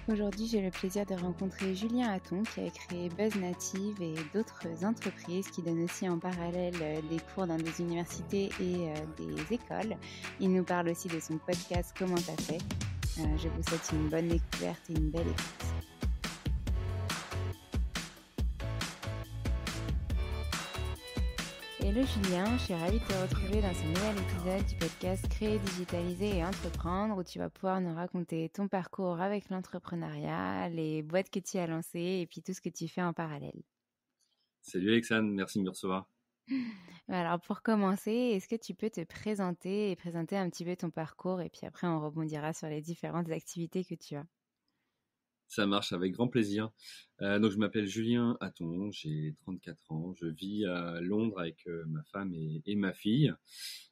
Aujourd'hui, j'ai le plaisir de rencontrer Julien Hatton qui a créé BuzzNative et d'autres entreprises qui donnent aussi en parallèle des cours dans des universités et des écoles. Il nous parle aussi de son podcast Comment t'as fait. Je vous souhaite une bonne découverte et une belle écoute. Hello Julien, je suis ravie de te retrouver dans ce nouvel épisode du podcast Créer, digitaliser et entreprendre où tu vas pouvoir nous raconter ton parcours avec l'entrepreneuriat, les boîtes que tu as lancées et puis tout ce que tu fais en parallèle. Salut Alexandre, merci de me recevoir. Alors pour commencer, est-ce que tu peux te présenter et présenter un petit peu ton parcours et puis après on rebondira sur les différentes activités que tu as. Ça marche avec grand plaisir. Donc je m'appelle Julien Hatton, j'ai 34 ans, je vis à Londres avec ma femme et ma fille.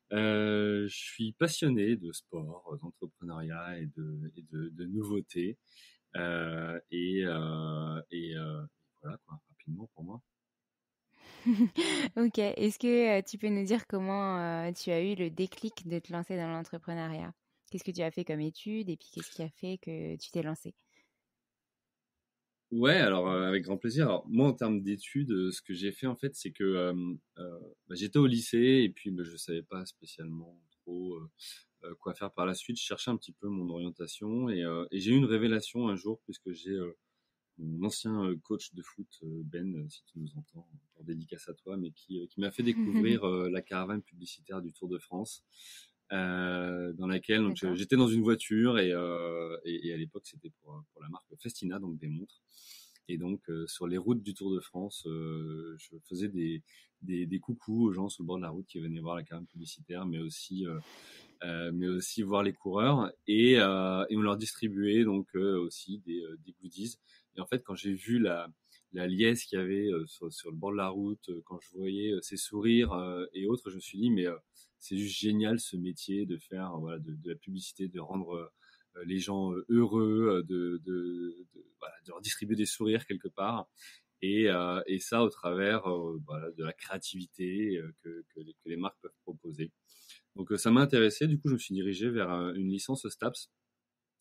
Je suis passionné de sport, d'entrepreneuriat et de nouveautés. Voilà quoi, rapidement pour moi. Ok, est-ce que tu peux nous dire comment tu as eu le déclic de te lancer dans l'entrepreneuriat? Qu'est-ce que tu as fait comme étude et puis qu'est-ce qui a fait que tu t'es lancé? Ouais, alors avec grand plaisir. Alors moi en termes d'études, ce que j'ai fait en fait, c'est que j'étais au lycée et puis je savais pas spécialement trop quoi faire par la suite. Je cherchais un petit peu mon orientation et j'ai eu une révélation un jour puisque j'ai mon ancien coach de foot, Ben, si tu nous entends, en dédicace à toi, mais qui m'a fait découvrir la caravane publicitaire du Tour de France, dans laquelle donc, D'accord. j'étais dans une voiture et à l'époque c'était pour la marque Festina, donc des montres. Et donc sur les routes du Tour de France, je faisais des coucous aux gens sur le bord de la route qui venaient voir la caravane publicitaire, mais aussi voir les coureurs et on leur distribuait donc aussi des goodies. Et en fait, quand j'ai vu la liesse qu'il y avait sur le bord de la route, quand je voyais ces sourires et autres, je me suis dit mais c'est juste génial ce métier de faire voilà de la publicité, de rendre les gens heureux, voilà, de leur distribuer des sourires quelque part. Et ça au travers voilà, de la créativité que les marques peuvent proposer. Donc ça m'a intéressé, du coup je me suis dirigé vers une licence STAPS.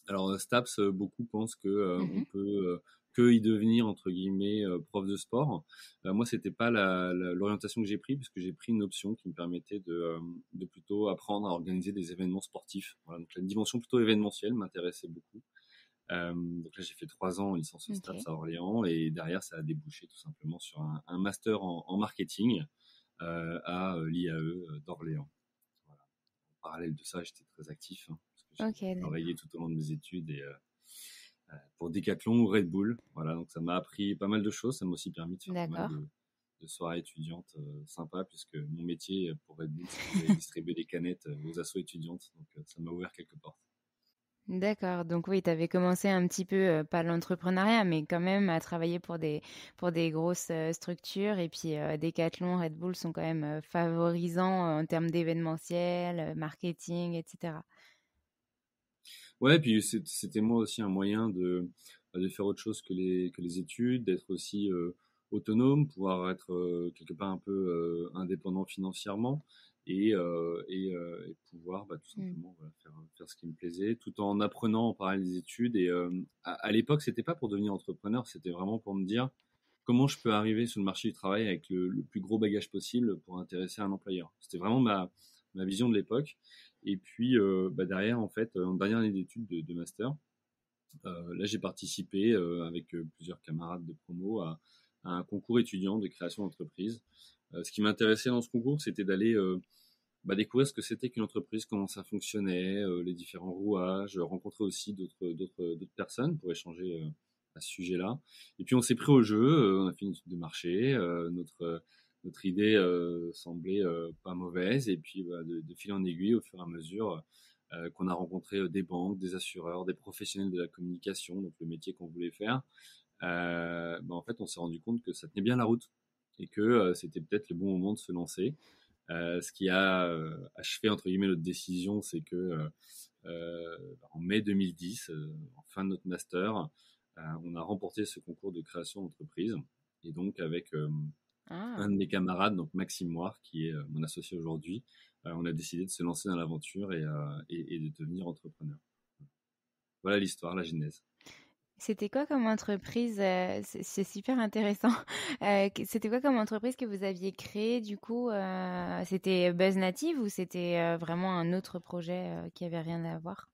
Alors STAPS, beaucoup pensent que on Mhm. peut que y devenir entre guillemets prof de sport. Moi c'était pas l'orientation que j'ai pris puisque j'ai pris une option qui me permettait de plutôt apprendre à organiser des événements sportifs. Voilà, donc la dimension plutôt événementielle m'intéressait beaucoup. Donc là j'ai fait 3 ans en licence STAPS Ok. à Orléans et derrière ça a débouché tout simplement sur un master en marketing à l'IAE d'Orléans. Voilà. En parallèle de ça, j'étais très actif parce que j'ai Ok, d'accord. travaillé tout au long de mes études pour Decathlon ou Red Bull. Voilà, donc ça m'a appris pas mal de choses. Ça m'a aussi permis de faire pas mal D'accord. de soirées étudiantes sympas puisque mon métier pour Red Bull, c'était d'aller distribuer des canettes aux assos étudiantes. Donc ça m'a ouvert quelques portes. D'accord. Donc oui, tu avais commencé un petit peu, pas l'entrepreneuriat, mais quand même à travailler pour des grosses structures. Et puis Decathlon, Red Bull sont quand même favorisants en termes d'événementiel, marketing, etc. Ouais, puis c'était moi aussi un moyen de faire autre chose que les études, d'être aussi autonome, pouvoir être quelque part un peu indépendant financièrement et pouvoir tout Mm. simplement voilà, faire ce qui me plaisait, tout en apprenant en parallèle des études. Et à l'époque, c'était pas pour devenir entrepreneur, c'était vraiment pour me dire comment je peux arriver sur le marché du travail avec le plus gros bagage possible pour intéresser un employeur. C'était vraiment ma vision de l'époque. Et puis derrière, en fait, en dernière année d'études de master, là j'ai participé avec plusieurs camarades de promo à un concours étudiant de création d'entreprise. Ce qui m'intéressait dans ce concours, c'était d'aller découvrir ce que c'était qu'une entreprise, comment ça fonctionnait, les différents rouages, rencontrer aussi d'autres personnes pour échanger à ce sujet-là. Et puis on s'est pris au jeu, on a fait une étude de marché, notre idée semblait pas mauvaise, et puis de fil en aiguille, au fur et à mesure qu'on a rencontré des banques, des assureurs, des professionnels de la communication, donc le métier qu'on voulait faire, en fait on s'est rendu compte que ça tenait bien la route et que c'était peut-être le bon moment de se lancer. Ce qui a achevé entre guillemets notre décision, c'est que en mai 2010, en fin de notre master, on a remporté ce concours de création d'entreprise. Et donc avec Ah. un de mes camarades, donc Maxime Moire, qui est mon associé aujourd'hui, on a décidé de se lancer dans l'aventure et de devenir entrepreneur. Voilà l'histoire, la genèse. C'était quoi comme entreprise, c'est super intéressant. C'était quoi comme entreprise que vous aviez créée du coup? C'était Buzz Native ou c'était, vraiment un autre projet, qui avait rien à voir?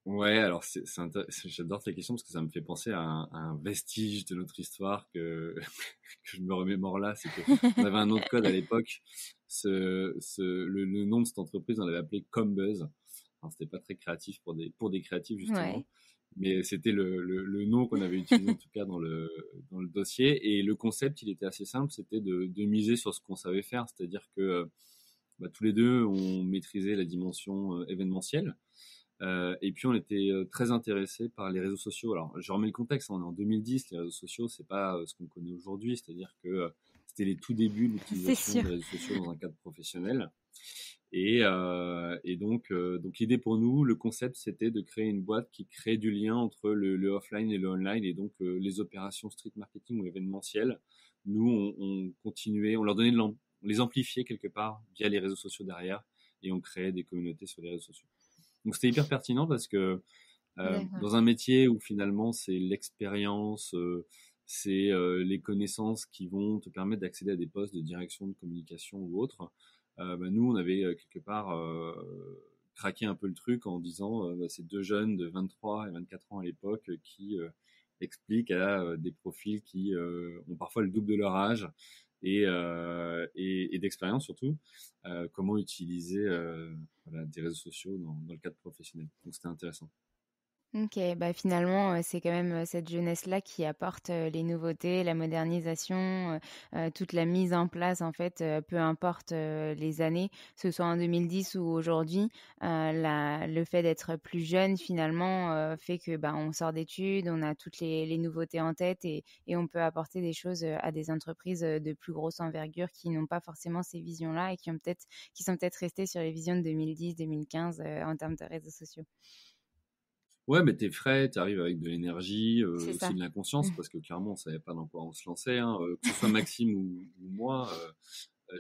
Ouais, alors j'adore ta question parce que ça me fait penser à un vestige de notre histoire que, que je me remémore là. C'est que on avait un nom de code à l'époque. Le nom de cette entreprise, on l'avait appelé Combuzz. Alors, c'était pas très créatif pour des créatifs, Ouais, justement. Mais c'était le nom qu'on avait utilisé, en tout cas, dans le dossier. Et le concept, il était assez simple. C'était de miser sur ce qu'on savait faire. C'est-à-dire que, bah, tous les deux, on maîtrisait la dimension événementielle. Et puis on était très intéressés par les réseaux sociaux. Alors je remets le contexte, on est en 2010, les réseaux sociaux c'est pas ce qu'on connaît aujourd'hui, c'est-à-dire que c'était les tout débuts de c'est l'utilisation sûr. des réseaux sociaux dans un cadre professionnel. Et donc l'idée pour nous, le concept c'était de créer une boîte qui crée du lien entre le offline et le online, et donc les opérations street marketing ou événementielles. Nous on continuait, on leur donnait on les amplifiait quelque part via les réseaux sociaux derrière, et on créait des communautés sur les réseaux sociaux. Donc c'était hyper pertinent parce que D'accord. dans un métier où finalement c'est l'expérience, c'est les connaissances qui vont te permettre d'accéder à des postes de direction de communication ou autre, bah, nous on avait quelque part craqué un peu le truc en disant bah, ces deux jeunes de 23 et 24 ans à l'époque qui expliquent à des profils qui ont parfois le double de leur âge et d'expérience surtout, comment utiliser voilà, des réseaux sociaux dans le cadre professionnel. Donc c'était intéressant. OK, bah, finalement, c'est quand même, cette jeunesse-là qui apporte, les nouveautés, la modernisation, toute la mise en place en fait, peu importe, les années, que ce soit en 2010 ou aujourd'hui, la le fait d'être plus jeune finalement, fait que, bah, on sort d'études, on a toutes les nouveautés en tête et on peut apporter des choses, à des entreprises, de plus grosse envergure qui n'ont pas forcément ces visions-là et qui sont peut-être restées sur les visions de 2010-2015, en termes de réseaux sociaux. Ouais, mais t'es frais, t'arrives avec de l'énergie, C'est aussi ça. de l'inconscience, parce que clairement, on savait pas dans quoi on se lançait, hein. Que ce soit Maxime ou moi,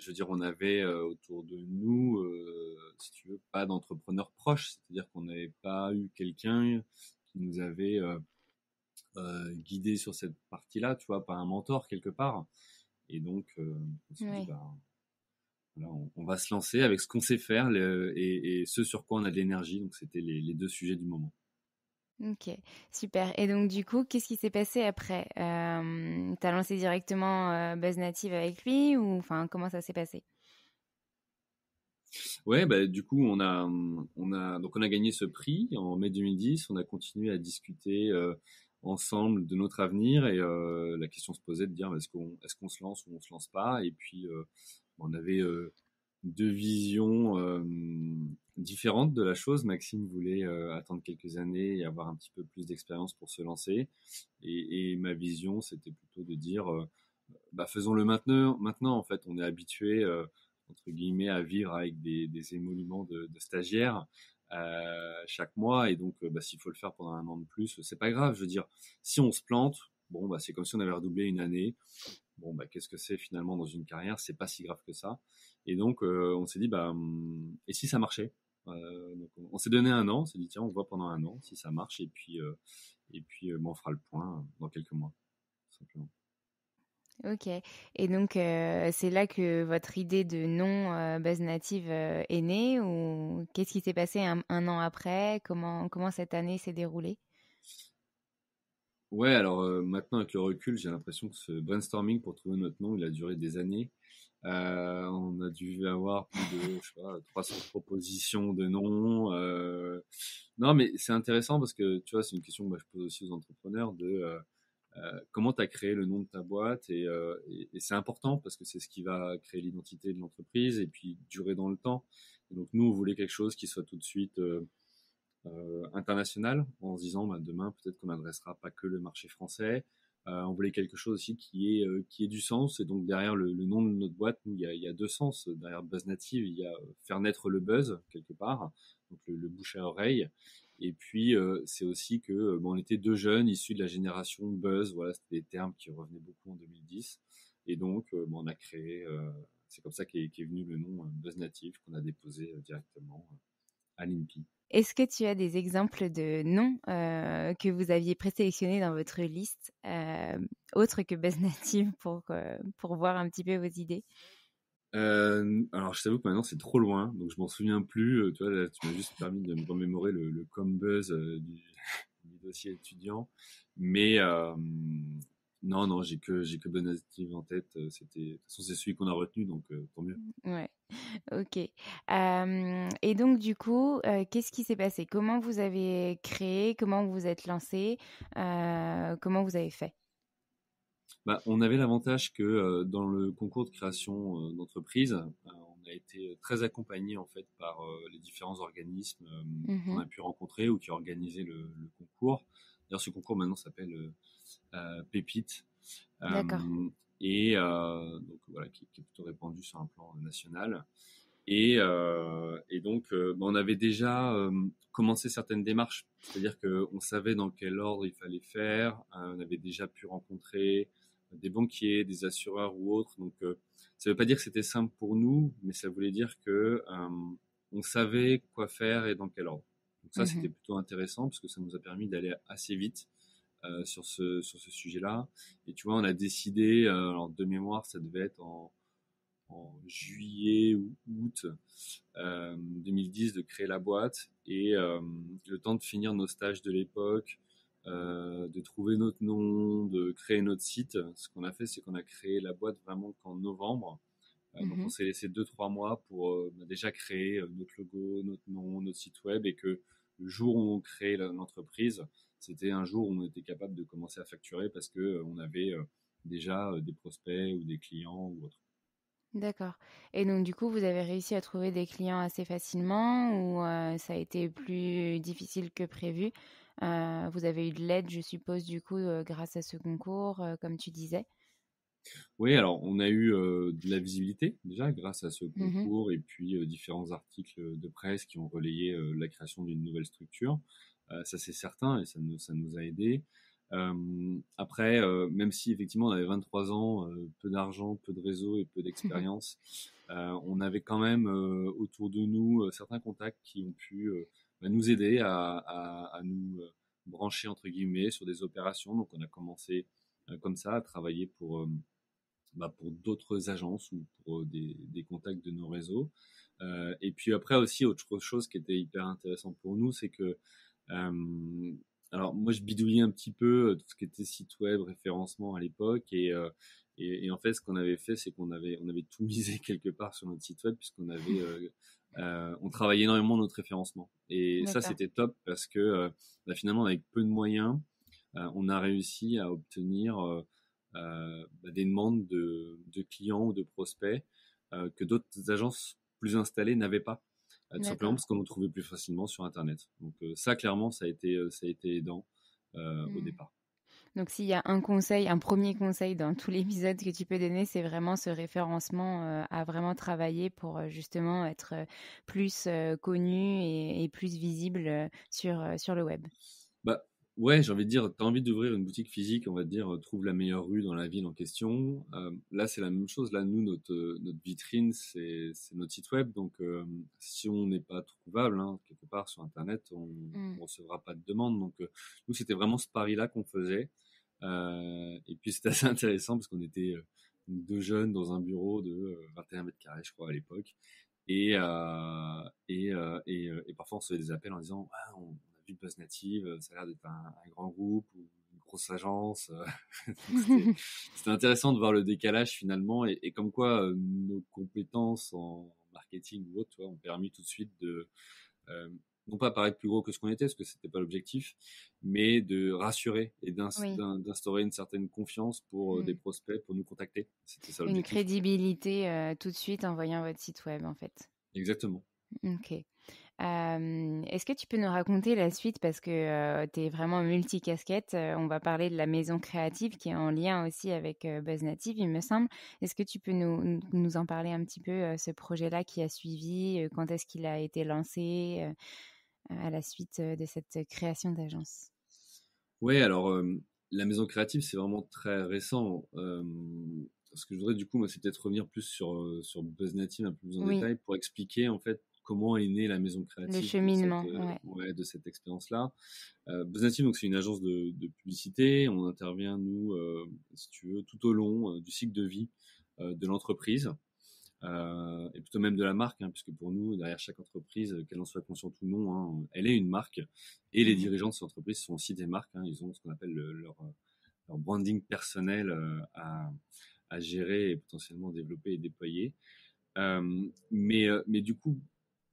je veux dire, on avait autour de nous, si tu veux, pas d'entrepreneurs proches. C'est-à-dire qu'on n'avait pas eu quelqu'un qui nous avait guidé sur cette partie-là, tu vois, pas un mentor quelque part. Et donc, on s'est dit, Oui. bah, voilà, on va se lancer avec ce qu'on sait faire et ce sur quoi on a de l'énergie. Donc, c'était les deux sujets du moment. OK, super et donc du coup, qu'est-ce qui s'est passé après? Tu lancé directement, Buzz Native avec lui ou enfin, comment ça s'est passé? Ouais, bah, du coup, donc on a gagné ce prix en mai 2010. On a continué à discuter ensemble de notre avenir, et la question se posait de dire bah, est-ce qu'on se lance ou on se lance pas. Et puis on avait deux visions différentes de la chose. Maxime voulait attendre quelques années et avoir un petit peu plus d'expérience pour se lancer, et ma vision c'était plutôt de dire bah, faisons-le maintenant. Maintenant, en fait, on est habitué, entre guillemets, à vivre avec des émoluments de stagiaires chaque mois. Et donc, bah, s'il faut le faire pendant un an de plus, c'est pas grave. Je veux dire, si on se plante, bon, bah, c'est comme si on avait redoublé une année. Bon, bah, qu'est-ce que c'est finalement dans une carrière? C'est pas si grave que ça. Et donc, on s'est dit, bah, et si ça marchait? Donc, on s'est donné un an. On s'est dit, tiens, on voit pendant un an si ça marche. Et puis, bah, on fera le point dans quelques mois, tout simplement. OK et donc c'est là que votre idée de nom, Buzz Native, est née ou qu'est-ce qui s'est passé un an après? Comment cette année s'est déroulée? Ouais, alors maintenant avec le recul, j'ai l'impression que ce brainstorming pour trouver notre nom, il a duré des années. On a dû avoir plus de, je sais pas, 300 propositions de noms. Non, mais c'est intéressant parce que tu vois, c'est une question que moi, je pose aussi aux entrepreneurs de comment tu as créé le nom de ta boîte, et c'est important parce que c'est ce qui va créer l'identité de l'entreprise et puis durer dans le temps. Et donc nous, on voulait quelque chose qui soit tout de suite international, en se disant bah, demain peut-être qu'on n'adressera pas que le marché français. On voulait quelque chose aussi qui ait du sens, et donc derrière le nom de notre boîte, nous, il y a deux sens. Derrière Buzz Native, il y a faire naître le buzz quelque part, donc le bouche à oreille. Et puis c'est aussi que bon, on était deux jeunes issus de la génération Buzz, voilà, c'était des termes qui revenaient beaucoup en 2010. Et donc bon, on a créé, c'est comme ça qu'est venu le nom Buzz Native qu'on a déposé directement à l'INPI. Est-ce que tu as des exemples de noms que vous aviez présélectionnés dans votre liste, autres que Buzz Native pour voir un petit peu vos idées? Alors, je t'avoue que maintenant c'est trop loin, donc je m'en souviens plus. Tu vois, là, tu m'as juste permis de me remémorer le Combuzz du dossier étudiant. Mais non, non, j'ai que Buzz Native en tête. De toute façon, c'est celui qu'on a retenu, donc tant mieux. Ouais, OK. Et donc du coup, qu'est-ce qui s'est passé? Comment vous avez créé? Comment vous vous êtes lancés? Comment vous avez fait? Bah, on avait l'avantage que dans le concours de création d'entreprise, on a été très accompagné en fait par les différents organismes qu'on Mmh. a pu rencontrer ou qui ont organisé le concours. D'ailleurs, ce concours maintenant s'appelle Pépite. D'accord. Euh, donc voilà, qui est plutôt répandu sur un plan national. Et donc, bah, on avait déjà commencé certaines démarches, c'est-à-dire qu'on savait dans quel ordre il fallait faire, on avait déjà pu rencontrer des banquiers, des assureurs ou autres. Donc, ça ne veut pas dire que c'était simple pour nous, mais ça voulait dire que on savait quoi faire et dans quel ordre. Donc ça, Mmh. c'était plutôt intéressant parce que ça nous a permis d'aller assez vite sur ce sujet-là. Et tu vois, on a décidé, alors de mémoire, ça devait être en juillet ou août 2010 de créer la boîte et le temps de finir nos stages de l'époque, de trouver notre nom, de créer notre site. Ce qu'on a fait, c'est qu'on a créé la boîte vraiment qu'en novembre. Donc on Mmh. s'est laissé 2-3 mois pour déjà créer notre logo, notre nom, notre site web et que le jour où on crée l'entreprise, c'était un jour où on était capable de commencer à facturer parce que on avait déjà des prospects ou des clients ou autres. D'accord. Et donc du coup, vous avez réussi à trouver des clients assez facilement ou ça a été plus difficile que prévu? Vous avez eu de l'aide, je suppose, du coup, grâce à ce concours, comme tu disais? Oui, alors on a eu de la visibilité déjà grâce à ce Mmh. concours et puis différents articles de presse qui ont relayé la création d'une nouvelle structure. Ça c'est certain et ça nous a aidés. Après, même si effectivement on avait 23 ans, peu d'argent, peu de réseau et peu d'expérience, on avait quand même autour de nous certains contacts qui ont pu bah, nous aider à nous brancher entre guillemets sur des opérations. Donc on a commencé comme ça à travailler pour d'autres agences ou pour des contacts de nos réseaux. Et puis après aussi, autre chose qui était hyper intéressant pour nous, c'est que alors moi je bidouillais un petit peu tout ce qui était site web, référencement à l'époque et en fait ce qu'on avait fait c'est qu'on avait tout misé quelque part sur notre site web puisqu'on avait on travaillait énormément notre référencement et ça D'accord. c'était top parce que bah, finalement avec peu de moyens on a réussi à obtenir bah, des demandes de clients ou de prospects que d'autres agences plus installées n'avaient pas, tout simplement D'accord. parce qu'on nous trouvait plus facilement sur Internet. Donc ça, clairement, ça a été aidant au Mmh. départ. Donc s'il y a un conseil, un premier conseil dans tout l'épisode que tu peux donner, c'est vraiment ce référencement, à vraiment travailler pour, justement être, plus, connu et plus visible, sur le web. Bah, ouais, j'ai envie de dire, tu as envie d'ouvrir une boutique physique, on va dire, trouve la meilleure rue dans la ville en question. Là, c'est la même chose. Là, nous, notre vitrine, c'est notre site web. Donc, si on n'est pas trouvable, hein, quelque part sur Internet, on Mmh. ne recevra pas de demande. Donc, nous, c'était vraiment ce pari-là qu'on faisait. Et puis, c'était assez intéressant parce qu'on était deux jeunes dans un bureau de 21 mètres carrés, je crois, à l'époque. Et parfois, on recevait des appels en disant ah, on a vu Buzz Native, ça a l'air d'être un grand groupe ou une grosse agence. Donc, c'était intéressant de voir le décalage finalement et comme quoi nos compétences en marketing ou autre tu vois, ont permis tout de suite de euh, non pas paraître plus gros que ce qu'on était, parce que c'était pas l'objectif, mais de rassurer et Oui. d'instaurer une certaine confiance pour des Mmh. prospects pour nous contacter. C'était ça Une l'objectif. crédibilité, tout de suite en voyant votre site web, en fait. Exactement. OK. Est-ce que tu peux nous raconter la suite parce que, tu es vraiment multicasquette, on va parler de la maison créative qui est en lien aussi avec, Buzz Native, il me semble. Est-ce que tu peux nous en parler un petit peu, ce projet-là qui a suivi, quand est-ce qu'il a été lancé, à la suite, de cette création d'agence? Ouais, alors la maison créative, c'est vraiment très récent. Ce que je voudrais du coup, moi, c'est peut-être revenir plus sur Buzz Native un peu plus en Oui. détail pour expliquer en fait comment est née la maison Le créative cheminement, ouais. de cette expérience-là. Buzz donc c'est une agence de publicité. On intervient, nous, si tu veux, tout au long du cycle de vie de l'entreprise. Et plutôt même de la marque, hein, puisque pour nous, derrière chaque entreprise, qu'elle en soit consciente ou non, hein, elle est une marque. Et les dirigeants de cette entreprise sont aussi des marques. Hein, ils ont ce qu'on appelle leur branding personnel à gérer et potentiellement développer et déployer. Mais du coup,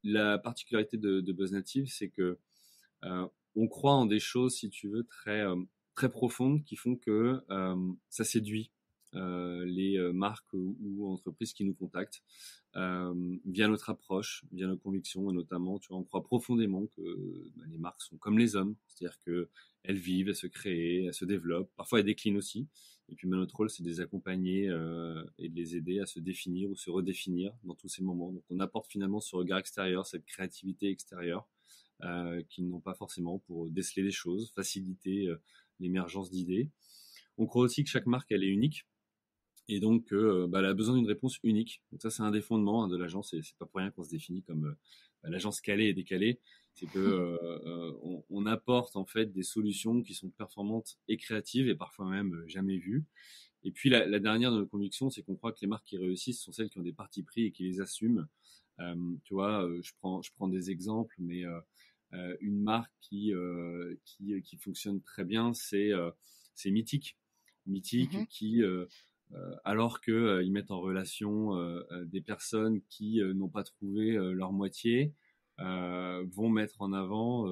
la particularité de Buzz Native, c'est que on croit en des choses, si tu veux, très profondes qui font que ça séduit les marques ou entreprises qui nous contactent via notre approche, via nos convictions, et notamment, tu vois, on croit profondément que les marques sont comme les hommes, c'est-à-dire que elles vivent, elles se créent, elles se développent, parfois elles déclinent aussi. Et puis notre rôle, c'est de les accompagner et de les aider à se définir ou se redéfinir dans tous ces moments. Donc on apporte finalement ce regard extérieur, cette créativité extérieure qu'ils n'ont pas forcément pour déceler les choses, faciliter l'émergence d'idées. On croit aussi que chaque marque, elle est unique. Et donc, elle a besoin d'une réponse unique. Donc ça, c'est un des fondements de l'agence. Et c'est pas pour rien qu'on se définit comme l'agence calée et décalée. C'est que on apporte en fait des solutions qui sont performantes et créatives et parfois même jamais vues. Et puis la dernière de nos convictions, c'est qu'on croit que les marques qui réussissent sont celles qui ont des partis pris et qui les assument. Tu vois, je prends des exemples, mais une marque qui fonctionne très bien, c'est Mythique. Mythique qui alors que ils mettent en relation des personnes qui n'ont pas trouvé leur moitié, vont mettre en avant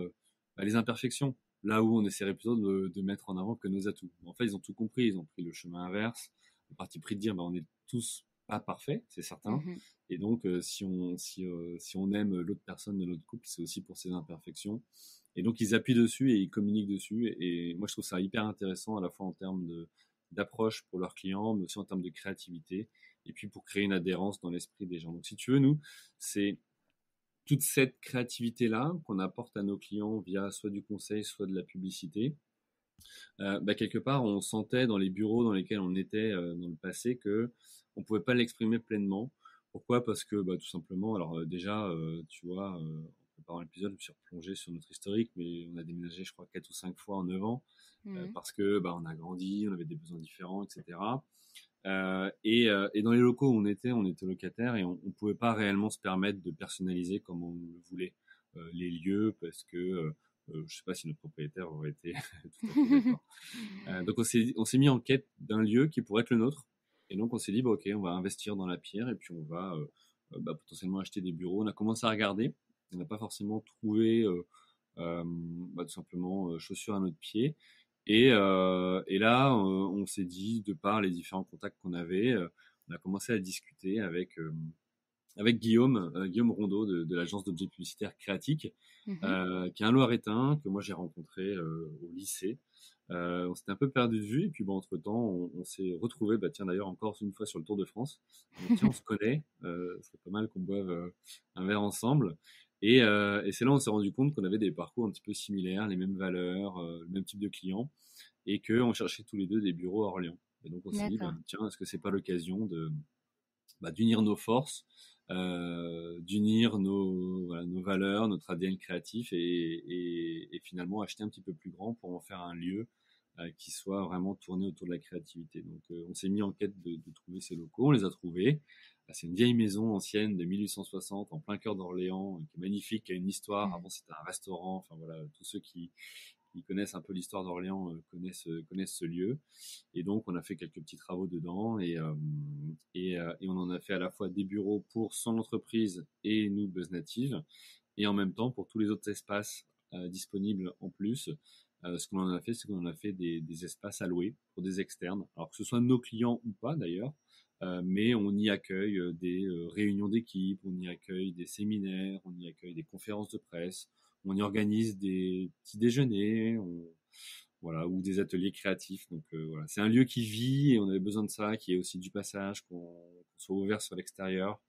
les imperfections. Là où on essaierait plutôt de mettre en avant que nos atouts. En fait, ils ont tout compris. Ils ont pris le chemin inverse, le parti pris de dire, on est tous pas parfaits, c'est certain. Et donc, si on aime l'autre personne de notre couple, c'est aussi pour ses imperfections. Et donc, ils appuient dessus et ils communiquent dessus. Et moi, je trouve ça hyper intéressant à la fois en termes d'approche pour leurs clients, mais aussi en termes de créativité, et puis pour créer une adhérence dans l'esprit des gens. Donc si tu veux, nous, c'est toute cette créativité-là qu'on apporte à nos clients via soit du conseil, soit de la publicité. Quelque part, on sentait dans les bureaux dans lesquels on était dans le passé que on pouvait pas l'exprimer pleinement. Pourquoi? Parce que tout simplement, alors déjà, tu vois, en préparant l'épisode, je me suis replongé sur notre historique, mais on a déménagé, je crois, 4 ou 5 fois en 9 ans, parce que on a grandi, on avait des besoins différents, etc. Et dans les locaux où on était locataire et on pouvait pas réellement se permettre de personnaliser comme on le voulait les lieux parce que je sais pas si notre propriétaire aurait été tout à fait d'accord. Donc on s'est mis en quête d'un lieu qui pourrait être le nôtre. Et donc on s'est dit ok, on va investir dans la pierre et puis on va potentiellement acheter des bureaux. On a commencé à regarder. On n'a pas forcément trouvé tout simplement chaussures à notre pied. Et là, on s'est dit, de par les différents contacts qu'on avait, on a commencé à discuter avec Guillaume Rondeau de l'agence d'objets publicitaires Créatique, qui est un Loiretain que moi j'ai rencontré au lycée. On s'était un peu perdu de vue et puis entre-temps on s'est retrouvé tiens d'ailleurs encore une fois sur le Tour de France. Donc, tiens, on se connaît, c'est pas mal qu'on boive un verre ensemble. Et c'est là où on s'est rendu compte qu'on avait des parcours un petit peu similaires, les mêmes valeurs, le même type de clients, et qu'on cherchait tous les deux des bureaux à Orléans. Et donc on s'est dit, tiens, est-ce que c'est pas l'occasion d'unir nos forces, d'unir nos valeurs, notre ADN créatif, et finalement acheter un petit peu plus grand pour en faire un lieu qui soit vraiment tourné autour de la créativité. Donc on s'est mis en quête de trouver ces locaux, on les a trouvés. C'est une vieille maison ancienne de 1860 en plein cœur d'Orléans, qui est magnifique, qui a une histoire. Avant c'était un restaurant. Enfin voilà, tous ceux qui connaissent un peu l'histoire d'Orléans connaissent ce lieu. Et donc on a fait quelques petits travaux dedans et on en a fait à la fois des bureaux pour son entreprise et nous Buzz Native, et en même temps pour tous les autres espaces disponibles en plus. Ce qu'on en a fait, c'est qu'on en a fait des espaces à louer pour des externes, alors que ce soit nos clients ou pas d'ailleurs. Mais on y accueille des réunions d'équipe, on y accueille des séminaires, on y accueille des conférences de presse, on y organise des petits déjeuners, voilà, ou des ateliers créatifs. Donc voilà, c'est un lieu qui vit et on avait besoin de ça, qui est aussi du passage, qu'on soit ouvert sur l'extérieur.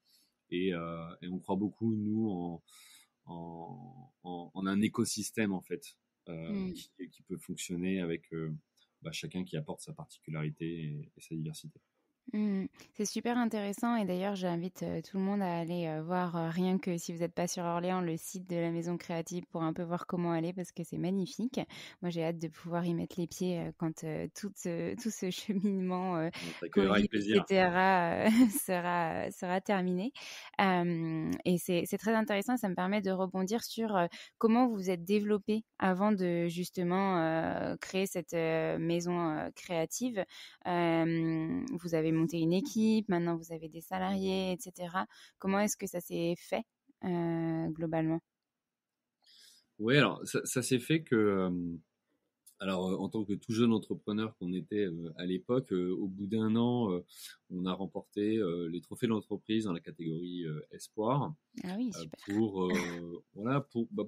Et on croit beaucoup, nous, en un écosystème, en fait, qui peut fonctionner avec chacun qui apporte sa particularité et sa diversité. Mmh. C'est super intéressant et d'ailleurs j'invite, tout le monde à aller, voir, rien que si vous n'êtes pas sur Orléans, le site de la maison créative pour un peu voir comment elle est parce que c'est magnifique. Moi j'ai hâte de pouvoir y mettre les pieds, quand, tout ce cheminement, On t'accueillera Covid avec et plaisir. cetera, sera terminé. Et c'est très intéressant, ça me permet de rebondir sur, comment vous vous êtes développés avant de justement, créer cette, maison, créative. Vous avez monté une équipe, maintenant vous avez des salariés, etc. Comment est-ce que ça s'est fait globalement? Oui, alors ça s'est fait que, alors, en tant que tout jeune entrepreneur qu'on était à l'époque, au bout d'un an, on a remporté les trophées de l'entreprise dans la catégorie Espoir. Ah oui, super. Pour voilà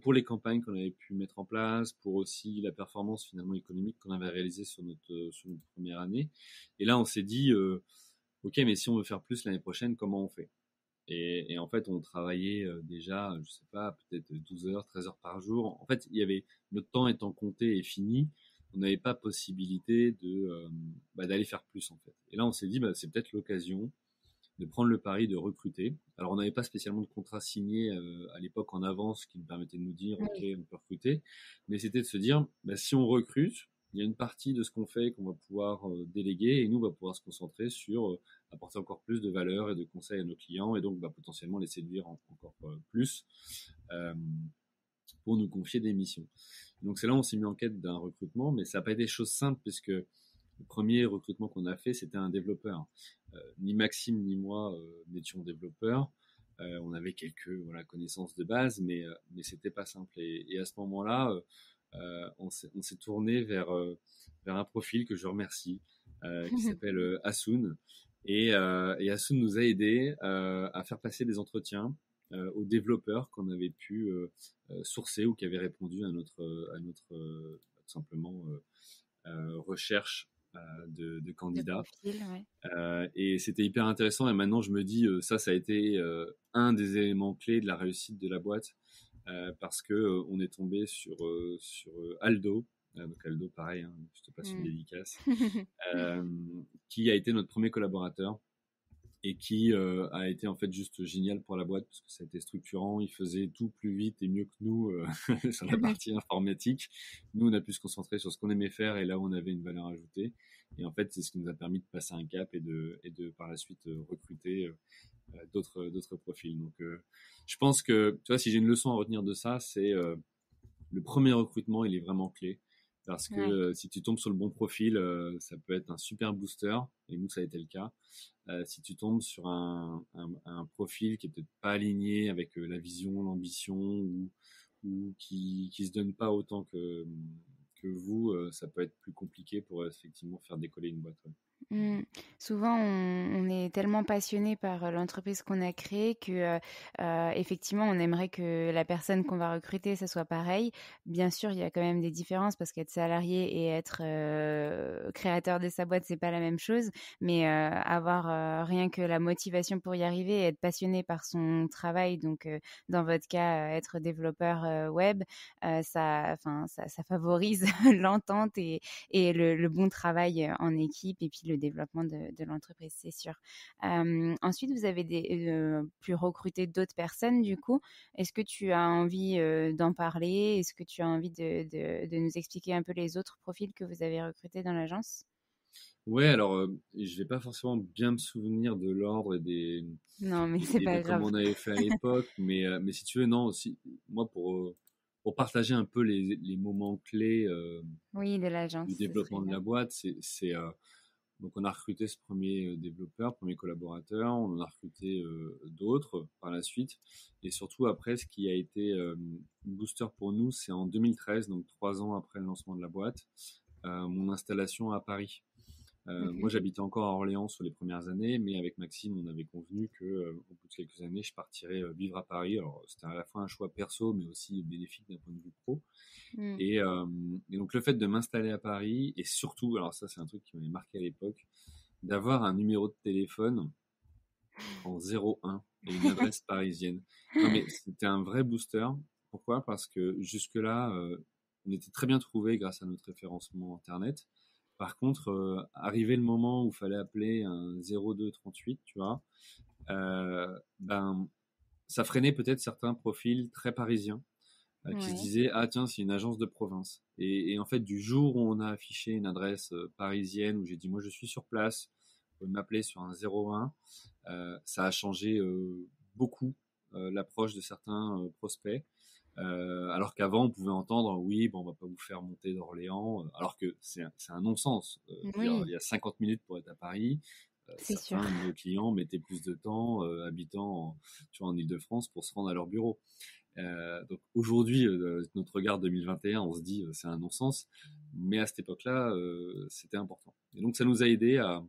pour les campagnes qu'on avait pu mettre en place, pour aussi la performance finalement économique qu'on avait réalisée sur notre première année. Et là, on s'est dit ok, mais si on veut faire plus l'année prochaine, comment on fait? Et en fait, on travaillait déjà, je sais pas, peut-être 12 heures, 13 heures par jour. En fait, il y avait notre temps étant compté et fini, on n'avait pas possibilité d'aller faire plus en fait. Et là, on s'est dit, c'est peut-être l'occasion de prendre le pari de recruter. Alors, on n'avait pas spécialement de contrat signé à l'époque en avance qui nous permettait de nous dire, OK, Oui. on peut recruter. Mais c'était de se dire, si on recrute, il y a une partie de ce qu'on fait qu'on va pouvoir déléguer et nous, on va pouvoir se concentrer sur apporter encore plus de valeur et de conseils à nos clients et donc potentiellement les séduire encore plus euh, pour nous confier des missions. Donc, c'est là où on s'est mis en quête d'un recrutement, mais ça n'a pas été chose simple puisque le premier recrutement qu'on a fait, c'était un développeur. Ni Maxime ni moi n'étions développeurs. On avait quelques connaissances de base, mais c'était pas simple. Et à ce moment-là, on s'est tourné vers un profil que je remercie, qui s'appelle Hassoun. Et Hassoun nous a aidés à faire passer des entretiens aux développeurs qu'on avait pu sourcer ou qui avaient répondu à notre tout simplement recherche de De candidats. profil, ouais. Et c'était hyper intéressant. Et maintenant, je me dis, ça a été un des éléments clés de la réussite de la boîte parce que on est tombé sur Aldo. Donc Aldo, pareil, hein, je te passe une Mmh. dédicace, euh, qui a été notre premier collaborateur et qui a été en fait juste génial pour la boîte parce que ça a été structurant, il faisait tout plus vite et mieux que nous sur la partie informatique. Nous, on a pu se concentrer sur ce qu'on aimait faire et là où on avait une valeur ajoutée. Et en fait, c'est ce qui nous a permis de passer un cap et de par la suite recruter d'autres profils. Donc, je pense que, tu vois, si j'ai une leçon à retenir de ça, c'est le premier recrutement, il est vraiment clé. Parce que Ouais. si tu tombes sur le bon profil, ça peut être un super booster. Et nous, ça a été le cas. Si tu tombes sur un profil qui est peut-être pas aligné avec la vision, l'ambition ou qui se donne pas autant que vous, ça peut être plus compliqué pour effectivement faire décoller une boîte. Ouais. Mmh. Souvent, on est tellement passionné par, l'entreprise qu'on a créée que, effectivement, on aimerait que la personne qu'on va recruter, ça soit pareil. Bien sûr, il y a quand même des différences parce qu'être salarié et être, créateur de sa boîte, c'est pas la même chose. Mais, avoir, rien que la motivation pour y arriver et être passionné par son travail, donc, dans votre cas, être développeur, web, ça favorise l'entente et le bon travail en équipe et puis le développement de l'entreprise, c'est sûr. Ensuite, vous avez pu recruter d'autres personnes du coup. Est-ce que tu as envie d'en parler? Est-ce que tu as envie de nous expliquer un peu les autres profils que vous avez recrutés dans l'agence? Ouais, alors je vais pas forcément bien me souvenir de l'ordre Non, mais c'est et de pas comment grave. on avait fait à l'époque, mais si tu veux, non, aussi, moi pour partager un peu les moments clés Oui, de l'agence, du ce serait développement de bien. la boîte, donc on a recruté ce premier développeur, premier collaborateur, on en a recruté d'autres par la suite, et surtout après, ce qui a été une booster pour nous, c'est en 2013, donc 3 ans après le lancement de la boîte, mon installation à Paris. Moi, Mhm. j'habitais encore à Orléans sur les premières années, mais avec Maxime, on avait convenu que, au bout de quelques années, je partirais vivre à Paris. Alors, c'était à la fois un choix perso, mais aussi bénéfique d'un point de vue pro. Mm. Et, euh, et donc, le fait de m'installer à Paris, et surtout, alors ça, c'est un truc qui m'avait marqué à l'époque, d'avoir un numéro de téléphone en 01 et une adresse parisienne. Non, mais c'était un vrai booster. Pourquoi? Parce que jusque-là, on était très bien trouvés grâce à notre référencement Internet. Par contre, arrivé le moment où il fallait appeler un 0238, tu vois, ben, ça freinait peut-être certains profils très parisiens qui se Ouais. disaient ah tiens c'est une agence de province et en fait du jour où on a affiché une adresse parisienne où j'ai dit moi je suis sur place, vous pouvez m'appeler sur un 01, ça a changé beaucoup l'approche de certains prospects. Alors qu'avant, on pouvait entendre, oui, bon, on va pas vous faire monter d'Orléans, alors que c'est un non-sens. Je veux dire, Oui, il y a 50 minutes pour être à Paris. c'est sûr. Certains de nos clients mettaient plus de temps, habitant tu vois, en Île-de-France, pour se rendre à leur bureau. Donc aujourd'hui, notre regard 2021, on se dit, c'est un non-sens. Mais à cette époque-là, c'était important. Et donc, ça nous a aidé à,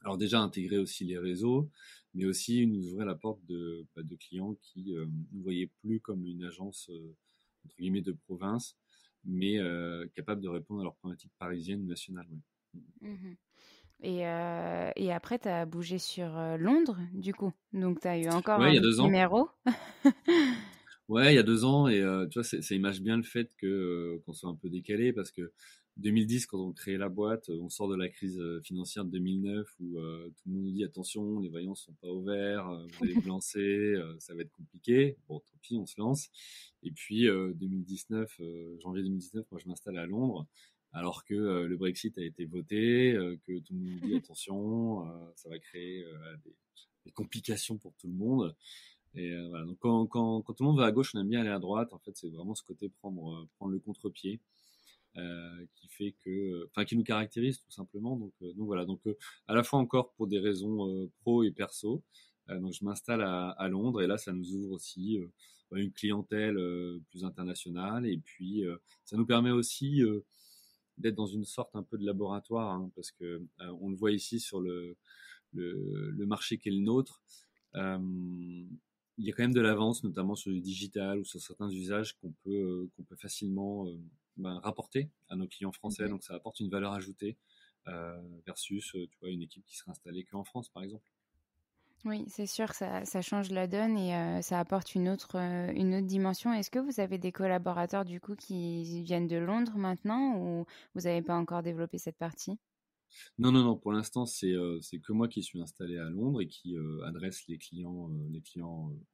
alors déjà intégrer aussi les réseaux, mais aussi nous ouvrir la porte de clients qui ne voyaient plus comme une agence entre guillemets de province, mais capable de répondre à leurs problématiques parisiennes ou nationales. Ouais. Mhm. Et après, tu as bougé sur Londres, du coup. Donc, tu as eu encore Ouais, il un y a autre 2 ans. numéro. Ouais, il y a 2 ans, et tu vois, ça image bien le fait que qu'on soit un peu décalé, parce que 2010, quand on crée la boîte, on sort de la crise financière de 2009 où tout le monde nous dit attention, les voyants sont pas ouverts, vous allez vous lancer, ça va être compliqué. Bon, tant pis, on se lance. Et puis 2019, janvier 2019, moi je m'installe à Londres, alors que le Brexit a été voté, que tout le monde nous dit attention, ça va créer des complications pour tout le monde. Et voilà. Donc quand tout le monde va à gauche, on aime bien aller à droite. En fait, c'est vraiment ce côté prendre le contre-pied qui fait que, enfin, qui nous caractérise tout simplement. Donc voilà. Donc à la fois encore pour des raisons pro et perso. Donc je m'installe à Londres, et là, ça nous ouvre aussi une clientèle plus internationale. Et puis ça nous permet aussi d'être dans une sorte un peu de laboratoire, hein, parce que on le voit ici sur le marché qui est le nôtre. Euh, il y a quand même de l'avance, notamment sur le digital ou sur certains usages qu'on peut facilement rapporter à nos clients français. Mhm. Donc ça apporte une valeur ajoutée versus tu vois, une équipe qui serait installée qu'en France, par exemple. Oui, c'est sûr, ça change la donne et ça apporte une autre dimension. Est-ce que vous avez des collaborateurs du coup qui viennent de Londres maintenant ou vous n'avez pas encore développé cette partie? Non, non, non. Pour l'instant, c'est que moi qui suis installé à Londres et qui adresse les clients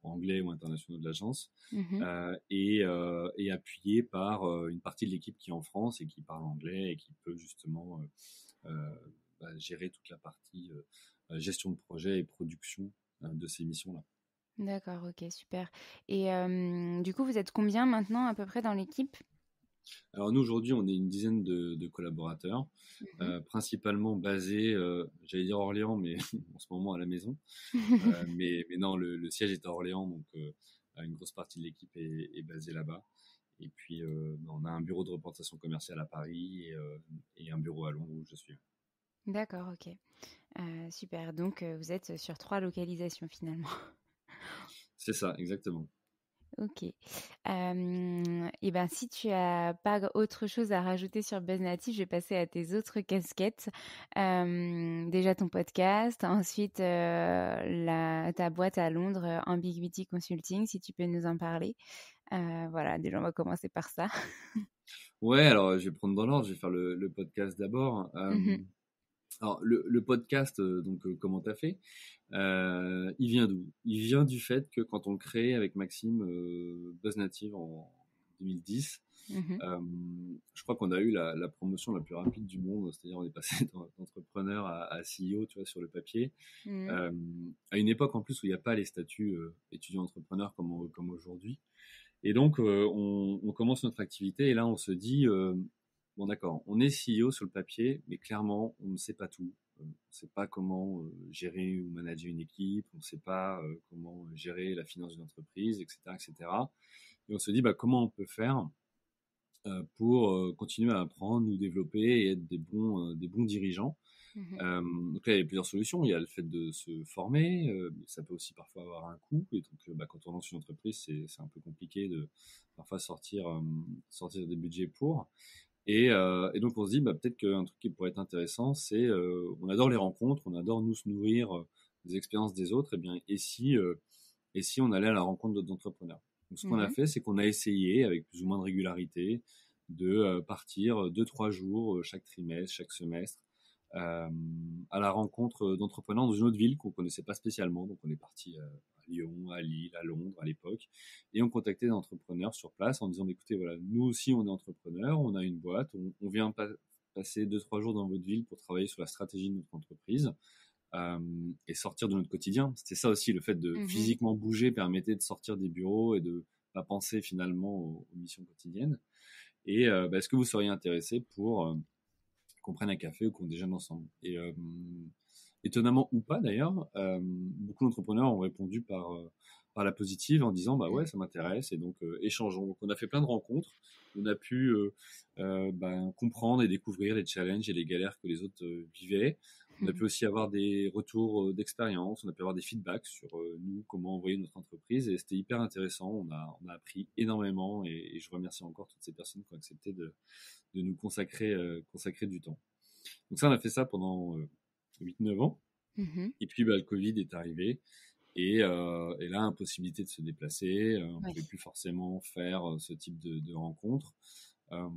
anglais ou internationaux de l'agence, Mhm. et appuyé par une partie de l'équipe qui est en France et qui parle anglais et qui peut justement gérer toute la partie gestion de projet et production de ces missions-là. D'accord, ok, super. Et du coup, vous êtes combien maintenant à peu près dans l'équipe? Alors nous, aujourd'hui, on est une dizaine de collaborateurs, Mhm. principalement basés, j'allais dire Orléans, mais en ce moment à la maison. Mais non, le siège est à Orléans, donc une grosse partie de l'équipe est basée là-bas. Et puis, on a un bureau de représentation commerciale à Paris et un bureau à Londres où je suis. D'accord, ok. Super. Donc, vous êtes sur 3 localisations finalement. C'est ça, exactement. Ok. Et ben, si tu as pas autre chose à rajouter sur Buzz Native, je vais passer à tes autres casquettes. Déjà ton podcast, ensuite ta boîte à Londres, Ambiguity Consulting, si tu peux nous en parler. Voilà, déjà on va commencer par ça. Ouais, alors je vais prendre dans l'ordre, je vais faire le podcast d'abord. Mhm. Alors le podcast, donc comment t'as fait il vient d'où? Il vient du fait que quand on le crée avec Maxime, Buzz Native en 2010, Mhm. euh, je crois qu'on a eu la promotion la plus rapide du monde, c'est-à-dire on est passé d'entrepreneur à CEO, tu vois, sur le papier, Mhm. euh, à une époque en plus où il n'y a pas les statuts étudiant-entrepreneur comme aujourd'hui. Et donc on commence notre activité et là on se dit, bon d'accord, on est CEO sur le papier, mais clairement on ne sait pas tout. On ne sait pas comment gérer ou manager une équipe, on ne sait pas comment gérer la finance d'une entreprise, etc., etc. Et cetera. Et on se dit, bah, comment on peut faire pour continuer à apprendre, nous développer et être des bons dirigeants. Mhm. Donc là, il y a plusieurs solutions. Il y a le fait de se former, mais ça peut aussi parfois avoir un coût. Et donc, bah, quand on lance une entreprise, c'est un peu compliqué de parfois sortir des budgets pour. Et donc, on se dit, bah, peut-être qu'un truc qui pourrait être intéressant, c'est, on adore les rencontres, on adore nous se nourrir des expériences des autres. Et si on allait à la rencontre d'autres entrepreneurs? Donc, ce qu'on a Mhm. fait, c'est qu'on a essayé avec plus ou moins de régularité de partir 2-3 jours chaque trimestre, chaque semestre, à la rencontre d'entrepreneurs dans une autre ville qu'on connaissait pas spécialement. Donc on est parti à Lyon, à Lille, à Londres à l'époque, et on contactait des entrepreneurs sur place en disant, écoutez, voilà, nous aussi on est entrepreneurs, on a une boîte, on vient passer 2-3 jours dans votre ville pour travailler sur la stratégie de notre entreprise, et sortir de notre quotidien. C'était ça aussi, le fait de Mhm. physiquement bouger permettait de sortir des bureaux et de pas penser finalement aux missions quotidiennes. Et est-ce que vous seriez intéressé pour qu'on prenne un café ou qu'on déjeune ensemble? Et étonnamment ou pas d'ailleurs, beaucoup d'entrepreneurs ont répondu par la positive en disant bah ouais, ça m'intéresse, et donc échangeons. Donc on a fait plein de rencontres, on a pu comprendre et découvrir les challenges et les galères que les autres vivaient. On a pu aussi avoir des retours d'expérience, on a pu avoir des feedbacks sur nous, comment envoyer notre entreprise, et c'était hyper intéressant. On a appris énormément, et je remercie encore toutes ces personnes qui ont accepté de nous consacrer du temps. Donc ça, on a fait ça pendant 8-9 ans. Mhm. Et puis le Covid est arrivé, et là, impossibilité de se déplacer, on ne Ouais. pouvait plus forcément faire ce type de rencontres. Euh,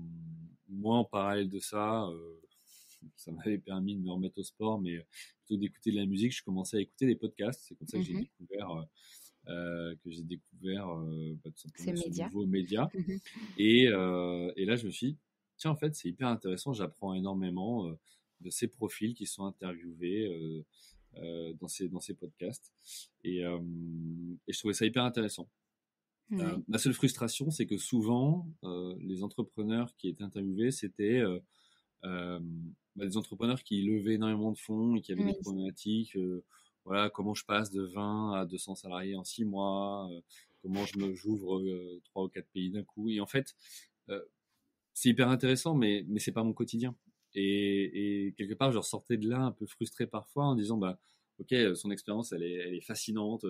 Moi, en parallèle de ça, ça m'avait permis de me remettre au sport, mais plutôt d'écouter de la musique, je commençais à écouter des podcasts. C'est comme ça Mhm. que j'ai découvert tout C'est simplement ce média. nouveau média. Mhm. Et là, je me suis dit, tiens, en fait, c'est hyper intéressant, j'apprends énormément de ces profils qui sont interviewés dans ces podcasts. Et je trouvais ça hyper intéressant. Ouais. Ma seule frustration, c'est que souvent, les entrepreneurs qui étaient interviewés, c'était euh, des entrepreneurs qui levaient énormément de fonds et qui avaient des Oui. problématiques. Voilà, comment je passe de 20 à 200 salariés en 6 mois, comment j'ouvre 3 ou 4 pays d'un coup. Et en fait, euh, c'est hyper intéressant, mais c'est pas mon quotidien. Et quelque part, je ressortais de là un peu frustré parfois en disant, bah, ok, son expérience, elle est fascinante.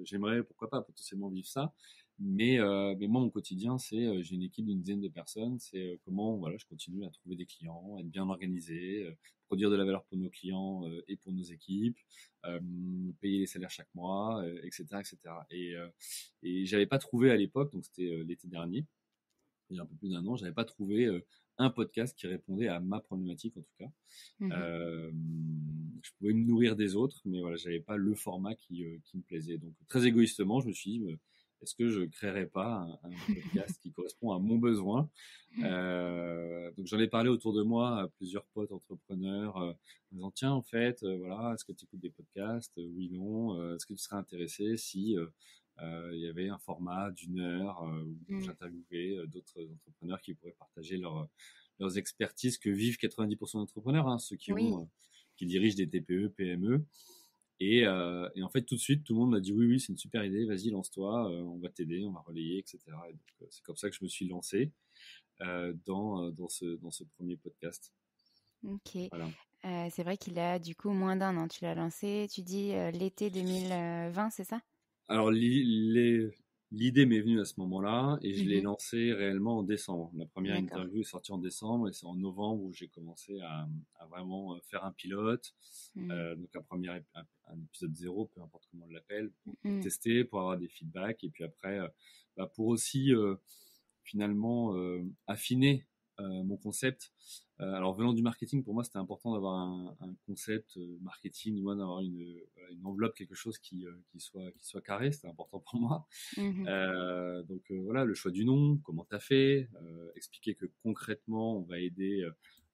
J'aimerais, pourquoi pas, potentiellement vivre ça. Mais moi, mon quotidien, c'est, j'ai une équipe d'une dizaine de personnes. C'est comment, voilà, je continue à trouver des clients, être bien organisé, produire de la valeur pour nos clients et pour nos équipes, euh, payer les salaires chaque mois, etc., etc. Et j'avais pas trouvé à l'époque, donc c'était l'été dernier, il y a un peu plus d'un an, j'avais pas trouvé un podcast qui répondait à ma problématique en tout cas. Mhm. Euh, je pouvais me nourrir des autres, mais voilà, j'avais pas le format qui me plaisait. Donc très égoïstement, je me suis dit, est-ce que je créerais pas un podcast qui correspond à mon besoin? Donc j'en ai parlé autour de moi à plusieurs potes entrepreneurs, en disant tiens, en fait, voilà, est-ce que tu écoutes des podcasts? Oui, non. Est-ce que tu serais intéressé si il y avait un format d'une heure où Mhm. j'interviewais d'autres entrepreneurs qui pourraient partager leurs expertises que vivent 90% d'entrepreneurs, hein, ceux Oui. qui dirigent des TPE, PME. Et en fait, tout de suite, tout le monde m'a dit oui, oui, c'est une super idée, vas-y, lance-toi, on va t'aider, on va relayer, etc. Et donc, c'est comme ça que je me suis lancé dans ce premier podcast. Ok. Voilà. C'est vrai qu'il a du coup moins d'un an. Tu l'as lancé, tu dis l'été 2020, c'est ça? Alors, l'idée m'est venue à ce moment-là, et je l'ai Mhm. lancé réellement en décembre. La première D'accord. interview est sortie en décembre, et c'est en novembre où j'ai commencé à vraiment faire un pilote. Mhm. Donc un épisode zéro, peu importe comment on l'appelle, pour Mhm. tester, pour avoir des feedbacks, et puis après, pour aussi finalement affiner mon concept. Alors venant du marketing, pour moi c'était important d'avoir un concept marketing, moi d'avoir une enveloppe, quelque chose qui soit carré, c'était important pour moi. Mhm. Donc voilà, le choix du nom, comment tu as fait, expliquer que concrètement on va aider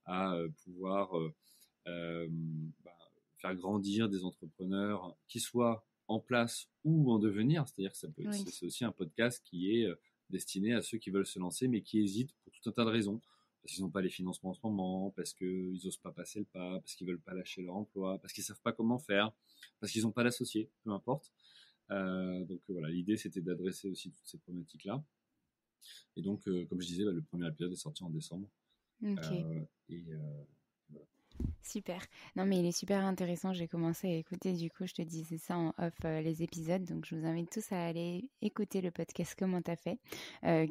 à pouvoir euh, bah, faire grandir des entrepreneurs qui soient en place ou en devenir. C'est-à-dire que Oui. c'est aussi un podcast qui est destiné à ceux qui veulent se lancer mais qui hésitent pour tout un tas de raisons. Parce qu'ils n'ont pas les financements en ce moment, parce qu'ils n'osent pas passer le pas, parce qu'ils veulent pas lâcher leur emploi, parce qu'ils savent pas comment faire, parce qu'ils n'ont pas d'associé, peu importe. Donc voilà, l'idée c'était d'adresser aussi toutes ces problématiques-là. Et donc, comme je disais, le premier épisode est sorti en décembre. Ok. Euh, et voilà. Super. Non, mais il est super intéressant. J'ai commencé à écouter, du coup, je te disais ça en off, les épisodes. Donc, je vous invite tous à aller écouter le podcast Comment t'as fait,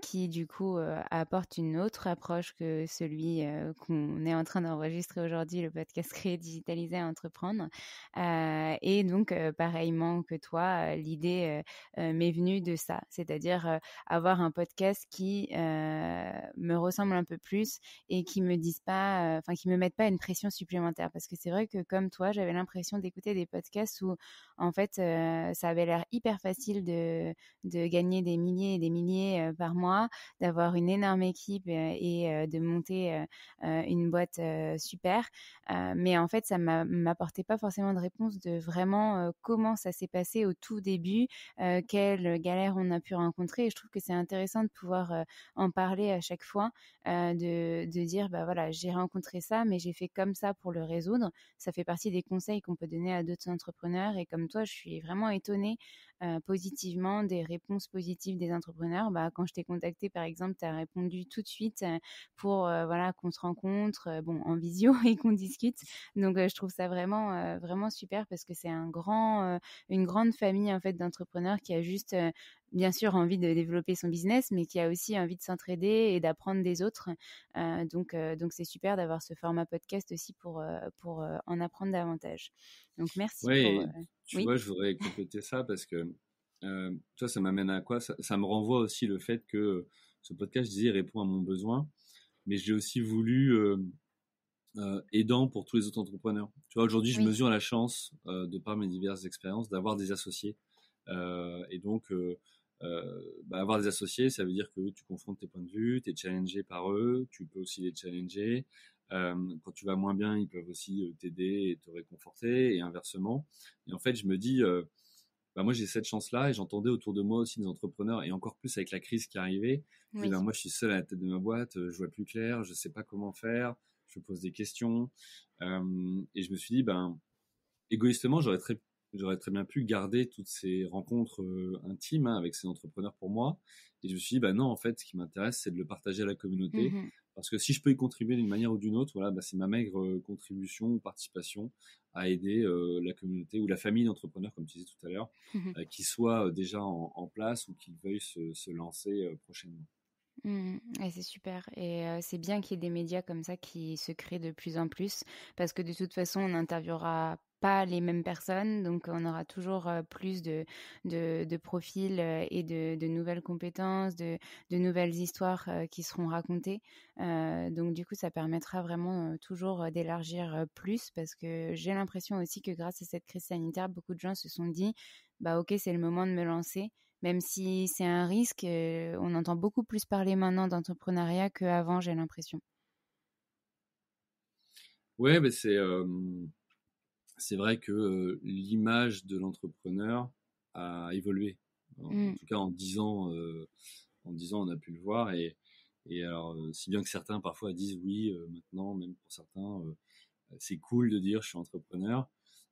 qui, du coup, apporte une autre approche que celui qu'on est en train d'enregistrer aujourd'hui, le podcast Créer, digitaliser, entreprendre. Et donc, pareillement que toi, l'idée m'est venue de ça, c'est-à-dire avoir un podcast qui me ressemble un peu plus et qui me disent pas, enfin qui me mettent pas une pression supplémentaire. Parce que c'est vrai que comme toi, j'avais l'impression d'écouter des podcasts où en fait ça avait l'air hyper facile de gagner des milliers et des milliers par mois, d'avoir une énorme équipe et de monter une boîte super. Mais en fait, ça m'apportait pas forcément de réponse de vraiment comment ça s'est passé au tout début, quelles galères on a pu rencontrer. Et je trouve que c'est intéressant de pouvoir en parler à chaque fois, de dire, bah voilà, j'ai rencontré ça, mais j'ai fait comme ça pour le résoudre. Ça fait partie des conseils qu'on peut donner à d'autres entrepreneurs. Et comme toi, je suis vraiment étonnée positivement des réponses positives des entrepreneurs. Bah, quand je t'ai contacté, par exemple, tu as répondu tout de suite pour voilà, qu'on se rencontre bon, en visio et qu'on discute. Donc, je trouve ça vraiment, vraiment super parce que c'est une grande famille en fait, d'entrepreneurs qui a juste bien sûr envie de développer son business, mais qui a aussi envie de s'entraider et d'apprendre des autres. Donc c'est super d'avoir ce format podcast aussi pour en apprendre davantage. Donc merci Ouais, pour... et tu Oui, vois, je voudrais compléter ça parce que toi, ça m'amène à quoi? Ça me renvoie aussi le fait que ce podcast, je disais, répond à mon besoin, mais j'ai aussi voulu aidant pour tous les autres entrepreneurs. Tu vois, aujourd'hui, je oui. mesure la chance, de par mes diverses expériences, d'avoir des associés. Et donc, bah, avoir des associés, ça veut dire que tu confrontes tes points de vue, tu es challengé par eux, tu peux aussi les challenger. Quand tu vas moins bien, ils peuvent aussi t'aider et te réconforter, et inversement. Et en fait, je me dis, bah, moi j'ai cette chance-là, et j'entendais autour de moi aussi des entrepreneurs, et encore plus avec la crise qui arrivait. Je disais, Oui. bah, moi je suis seul à la tête de ma boîte, je vois plus clair, je sais pas comment faire, je me pose des questions. Et je me suis dit, ben, égoïstement, j'aurais très bien pu garder toutes ces rencontres intimes, hein, avec ces entrepreneurs pour moi. Et je me suis dit, bah non, en fait, ce qui m'intéresse, c'est de le partager à la communauté. Mhm. Parce que si je peux y contribuer d'une manière ou d'une autre, voilà, bah, c'est ma maigre contribution ou participation à aider la communauté ou la famille d'entrepreneurs, comme tu disais tout à l'heure, Mhm. qui soient déjà en place ou qui veuillent se lancer prochainement. Mhm. Et c'est super. Et c'est bien qu'il y ait des médias comme ça qui se créent de plus en plus, parce que de toute façon, on n'interviewera pas les mêmes personnes, donc on aura toujours plus de profils et de nouvelles compétences, de nouvelles histoires qui seront racontées. Donc du coup, ça permettra vraiment toujours d'élargir plus, parce que j'ai l'impression aussi que grâce à cette crise sanitaire, beaucoup de gens se sont dit, bah ok, c'est le moment de me lancer. Même si c'est un risque, on entend beaucoup plus parler maintenant d'entrepreneuriat qu'avant, j'ai l'impression. Ouais, mais c'est vrai que l'image de l'entrepreneur a évolué. En Mmh. tout cas, en 10 ans, on a pu le voir. Et alors, si bien que certains parfois disent oui, maintenant, même pour certains, c'est cool de dire je suis entrepreneur.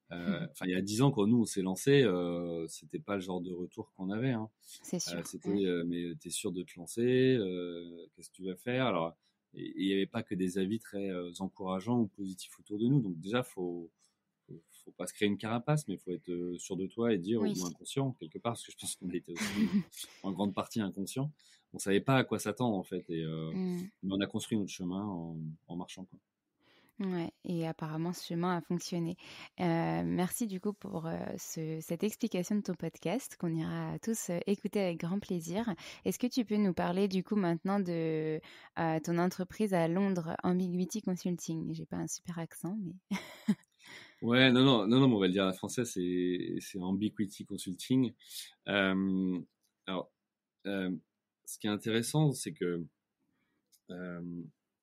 Enfin, il y a 10 ans, quand nous on s'est lancé, c'était pas le genre de retour qu'on avait, hein. C'est sûr, C'était ouais. mais t'es sûr de te lancer, qu'est-ce que tu vas faire? Alors, et il n'y avait pas que des avis très encourageants ou positifs autour de nous. Donc déjà, faut pas se créer une carapace, mais il faut être sûr de toi et dire, Oui. ou inconscient quelque part, parce que je pense qu'on était aussi en grande partie inconscient. On savait pas à quoi s'attendre en fait, Mmh. mais on a construit notre chemin en marchant, quoi. Ouais, et apparemment ce chemin a fonctionné. Merci du coup pour cette explication de ton podcast qu'on ira tous écouter avec grand plaisir. Est-ce que tu peux nous parler du coup maintenant de ton entreprise à Londres, Ambiguity Consulting? J'ai pas un super accent, mais... Ouais, non, non, non, non, mais on va le dire à la française, c'est Ambiguity Consulting. Euh, alors, euh, ce qui est intéressant, c'est que euh,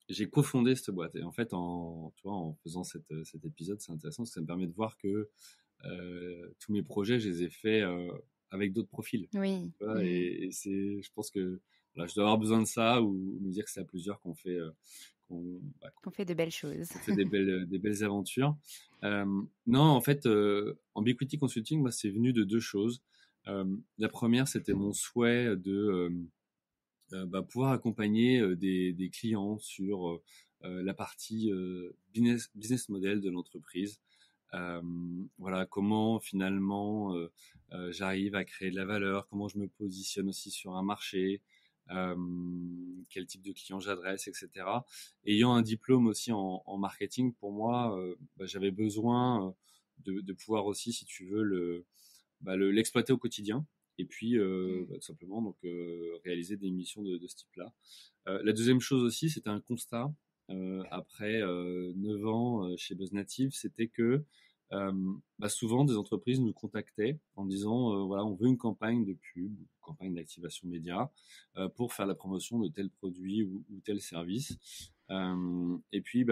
j'ai cofondé cette boîte. Et en fait, tu vois, en faisant cet épisode, c'est intéressant parce que ça me permet de voir que tous mes projets, je les ai faits avec d'autres profils. Oui. Tu vois, Mmh. je pense que voilà, je dois avoir besoin de ça, ou me dire que c'est à plusieurs bah, Qu'on fait de belles choses. qu'on fait des belles aventures. Non, en fait, Ambiguity Consulting, moi, c'est venu de deux choses. La première, c'était mon souhait de bah, pouvoir accompagner des clients sur la partie business model de l'entreprise. Voilà, comment finalement j'arrive à créer de la valeur, comment je me positionne aussi sur un marché, euh, quel type de client j'adresse, etc. Ayant un diplôme aussi en marketing, pour moi, j'avais besoin de pouvoir aussi, si tu veux, l'exploiter au quotidien. Et puis, tout simplement, donc, réaliser des missions de ce type-là. La deuxième chose aussi, c'était un constat après 9 ans chez BuzzNative, c'était que euh, souvent des entreprises nous contactaient en disant voilà, on veut une campagne de pub, une campagne d'activation média pour faire la promotion de tel produit ou tel service. Et puis,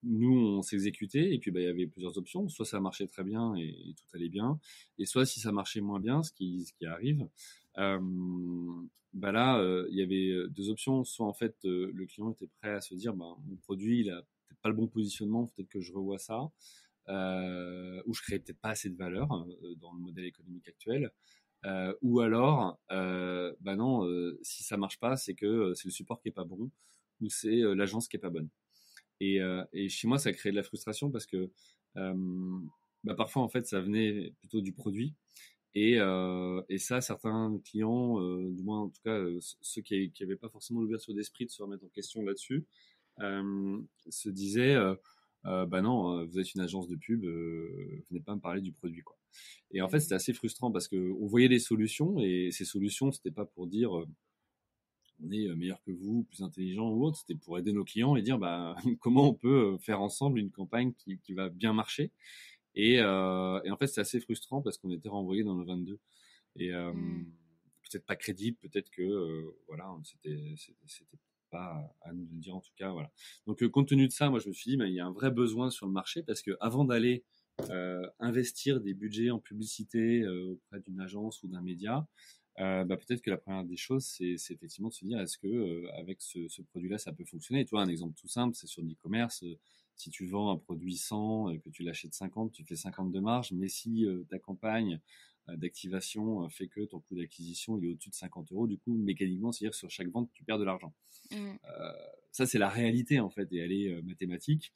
nous, on s'exécutait et puis il y avait plusieurs options. Soit ça marchait très bien et tout allait bien, et soit si ça marchait moins bien, ce qui arrive, euh, là, il y avait deux options. Soit en fait, le client était prêt à se dire, mon produit, il a peut-être pas le bon positionnement, peut-être que je revois ça, ou je crée peut-être pas assez de valeur dans le modèle économique actuel. Ou alors, non, si ça marche pas, c'est que c'est le support qui est pas bon ou c'est l'agence qui est pas bonne. Et chez moi, ça crée de la frustration parce que parfois, en fait, ça venait plutôt du produit. Et ça, certains clients, du moins en tout cas ceux qui n'avaient pas forcément l'ouverture d'esprit de se remettre en question là-dessus, se disaient non, vous êtes une agence de pub, venez pas me parler du produit, quoi. Et en fait, c'était assez frustrant parce qu'on voyait des solutions, et ces solutions, c'était pas pour dire on est meilleur que vous, plus intelligent ou autre, c'était pour aider nos clients et dire comment on peut faire ensemble une campagne qui va bien marcher. Et en fait, c'est assez frustrant parce qu'on était renvoyé dans le 22. Et peut-être pas crédible, peut-être que voilà, c'était pas à nous de le dire en tout cas. Voilà. Donc, compte tenu de ça, moi je me suis dit, il y a un vrai besoin sur le marché parce que avant d'aller investir des budgets en publicité auprès d'une agence ou d'un média, peut-être que la première des choses, c'est effectivement de se dire, est-ce que avec ce produit-là, ça peut fonctionner. Et toi, un exemple tout simple, c'est sur l'e-commerce. Si tu vends un produit 100, que tu l'achètes 50, tu fais 50 de marge. Mais si ta campagne d'activation fait que ton coût d'acquisition il est au-dessus de 50 euros, du coup, mécaniquement, c'est-à-dire que sur chaque vente, tu perds de l'argent. Ça, c'est la réalité, en fait, et elle est mathématique.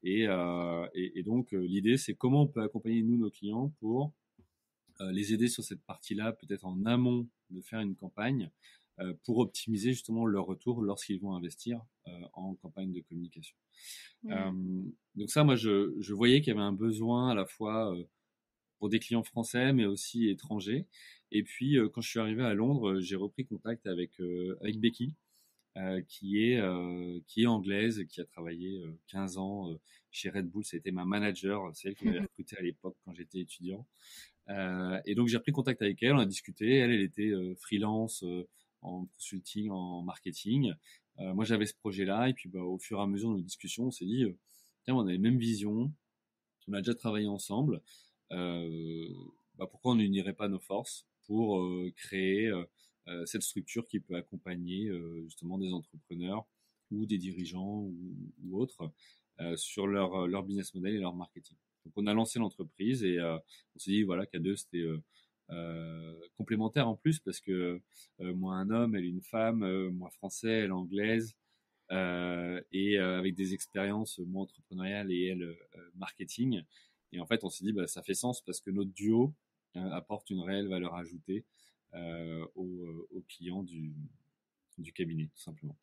Et donc, l'idée, c'est comment on peut accompagner, nous, nos clients pour les aider sur cette partie-là, peut-être en amont de faire une campagne, pour optimiser justement leur retour lorsqu'ils vont investir en campagne de communication. Donc ça, moi, je voyais qu'il y avait un besoin à la fois pour des clients français, mais aussi étrangers. Et puis, quand je suis arrivé à Londres, j'ai repris contact avec Becky, qui est anglaise, qui a travaillé 15 ans chez Red Bull. C'était ma manager, c'est elle qui m'avait recruté à l'époque quand j'étais étudiant. Et donc j'ai repris contact avec elle, on a discuté. Elle était freelance en consulting, en marketing. Moi j'avais ce projet-là, et puis au fur et à mesure de nos discussions, on s'est dit, tiens, on a les mêmes visions, on a déjà travaillé ensemble. Euh, Pourquoi on n'unirait pas nos forces pour créer cette structure qui peut accompagner justement des entrepreneurs ou des dirigeants ou autres sur leur business model et leur marketing. Donc on a lancé l'entreprise, et on s'est dit voilà qu'à deux c'était complémentaire en plus, parce que moi un homme, elle une femme, moi français, elle anglaise, et avec des expériences, moi entrepreneuriales et elle marketing. Et en fait, on s'est dit, ça fait sens parce que notre duo apporte une réelle valeur ajoutée aux clients du cabinet, tout simplement.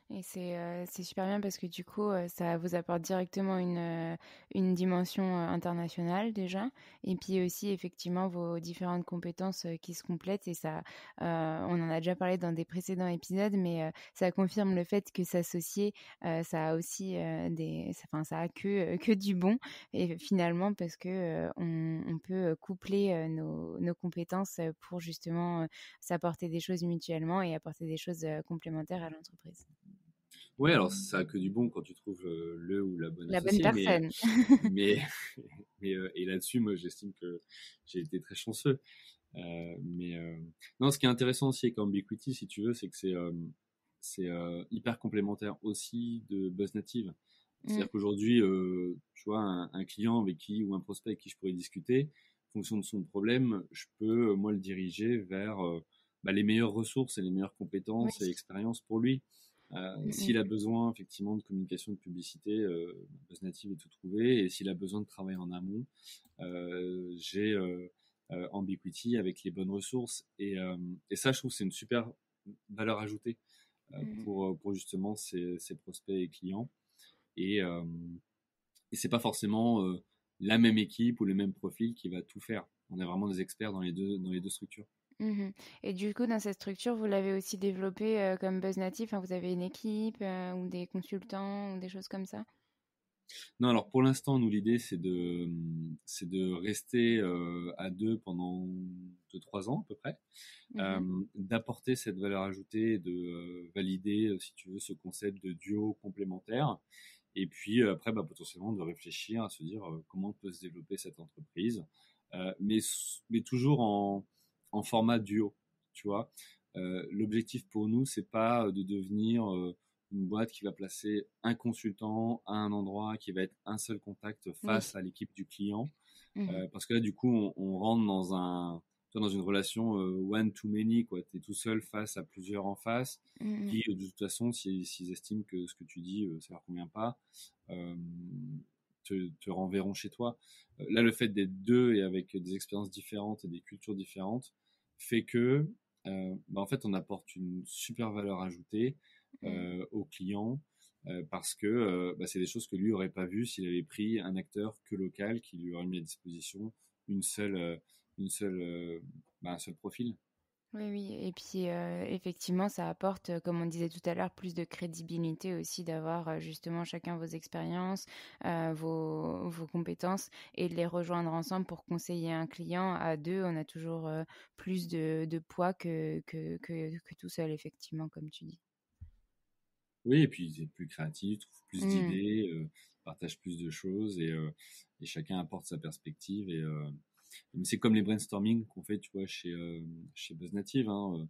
Et c'est super bien parce que du coup, ça vous apporte directement une dimension internationale déjà. Et puis aussi, effectivement, vos différentes compétences qui se complètent. Et ça, on en a déjà parlé dans des précédents épisodes, mais ça confirme le fait que s'associer, ça a aussi ça a que du bon. Et finalement, parce que on peut coupler nos compétences pour justement s'apporter des choses mutuellement et apporter des choses complémentaires à l'entreprise. Ouais, alors ça a que du bon quand tu trouves le ou la bonne La bonne associée, personne. mais, et là-dessus, moi, j'estime que j'ai été très chanceux. Non, ce qui est intéressant aussi avec Ambiquity, si tu veux, c'est que c'est hyper complémentaire aussi de BuzzNative. Mm. C'est-à-dire qu'aujourd'hui, tu vois, un client avec qui, ou un prospect avec qui je pourrais discuter, en fonction de son problème, je peux, moi, le diriger vers les meilleures ressources et les meilleures Oui. compétences et expériences pour lui. Mhm. S'il a besoin effectivement de communication, de publicité, BuzzNative est tout trouvé. Et s'il a besoin de travailler en amont, j'ai Ambiquity avec les bonnes ressources. Et ça, je trouve, c'est une super valeur ajoutée Mhm. pour justement ces prospects et clients. Et, euh, et c'est pas forcément la même équipe ou le même profil qui va tout faire. On est vraiment des experts dans les deux structures. Mhm. Et du coup, dans cette structure, vous l'avez aussi développée comme Buzz Native. Enfin, vous avez une équipe ou des consultants ou des choses comme ça? Non, alors pour l'instant, nous, l'idée, c'est de rester à deux pendant 2, 3 ans à peu près, Mhm. d'apporter cette valeur ajoutée, de valider, si tu veux, ce concept de duo complémentaire. Et puis après, bah, potentiellement, de réfléchir à se dire comment peut se développer cette entreprise, mais toujours en format duo, tu vois. L'objectif pour nous, c'est pas de devenir une boîte qui va placer un consultant à un endroit, qui va être un seul contact Oui. face à l'équipe du client. Mhm. Parce que là, du coup, on rentre dans une relation one to many, quoi. T'es tout seul face à plusieurs en face, Mhm. qui, de toute façon, s'ils estiment que ce que tu dis, ça leur convient pas, euh, te renverront chez toi. Là, le fait d'être deux et avec des expériences différentes et des cultures différentes fait que, bah, en fait, on apporte une super valeur ajoutée Mhm. au client parce que bah, c'est des choses que lui aurait pas vues s'il avait pris un acteur que local qui lui aurait mis à disposition une seule, euh, une seule, bah, un seul profil. Oui, oui. Et puis, effectivement, ça apporte, comme on disait tout à l'heure, plus de crédibilité aussi d'avoir justement chacun vos expériences, vos compétences et de les rejoindre ensemble pour conseiller un client. À deux, on a toujours plus de poids que tout seul, effectivement, comme tu dis. Oui, et puis il est plus créatif, trouve plus Mm. d'idées, partage plus de choses et chacun apporte sa perspective. Mais c'est comme les brainstorming qu'on fait, tu vois, chez BuzzNative. Hein,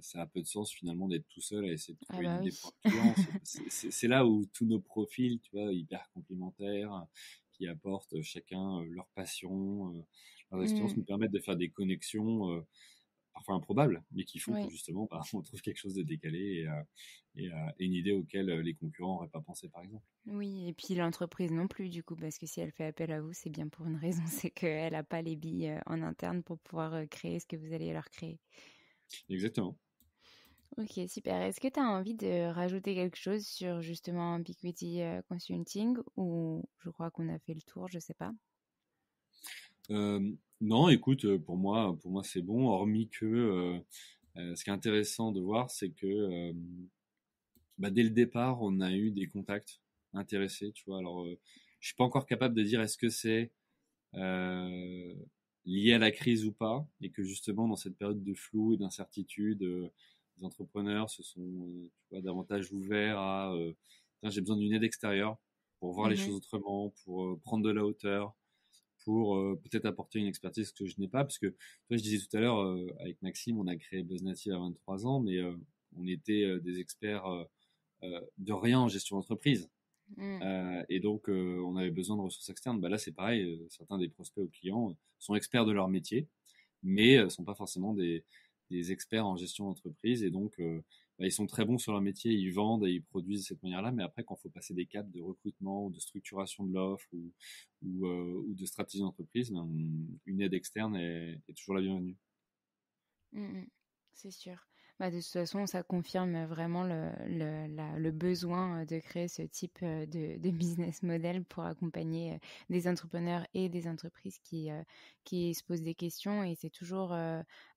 ça a peu de sens finalement d'être tout seul à essayer de Ah trouver une bah idée oui. pour un client. C'est là où tous nos profils, tu vois, hyper complémentaires, qui apportent chacun leur passion, leurs expériences, Mm. nous permettent de faire des connexions parfois improbables, mais qui font que Oui. justement, bah, on trouve quelque chose de décalé et une idée auquel les concurrents n'auraient pas pensé, par exemple. Oui, et puis l'entreprise non plus, du coup, parce que si elle fait appel à vous, c'est bien pour une raison, c'est qu'elle n'a pas les billes en interne pour pouvoir créer ce que vous allez leur créer. Exactement. Ok, super. Est-ce que tu as envie de rajouter quelque chose sur justement Ambiguity Consulting ou je crois qu'on a fait le tour, je sais pas. Non, écoute, pour moi, c'est bon. Hormis que ce qui est intéressant de voir, c'est que bah, dès le départ, on a eu des contacts intéressés, tu vois. Alors, je suis pas encore capable de dire est-ce que c'est euh, lié à la crise ou pas, et que justement dans cette période de flou et d'incertitude, les entrepreneurs se sont, tu vois, davantage ouverts à tiens, j'ai besoin d'une aide extérieure pour voir les Mhm, choses autrement, pour prendre de la hauteur, pour peut-être apporter une expertise que je n'ai pas, parce que toi, je disais tout à l'heure avec Maxime, on a créé BuzzNative à 23 ans, mais on était des experts de rien en gestion d'entreprise. mm, Et donc, on avait besoin de ressources externes. Bah là, c'est pareil. Certains des prospects ou clients sont experts de leur métier, mais sont pas forcément des experts en gestion d'entreprise. Et donc, bah, ils sont très bons sur leur métier, ils vendent et ils produisent de cette manière-là. Mais après, quand il faut passer des caps de recrutement ou de structuration de l'offre ou de stratégie d'entreprise, ben, une aide externe est toujours la bienvenue. mm, mm. C'est sûr. Bah, de toute façon, ça confirme vraiment le besoin de créer ce type de business model pour accompagner des entrepreneurs et des entreprises qui se posent des questions. Et c'est toujours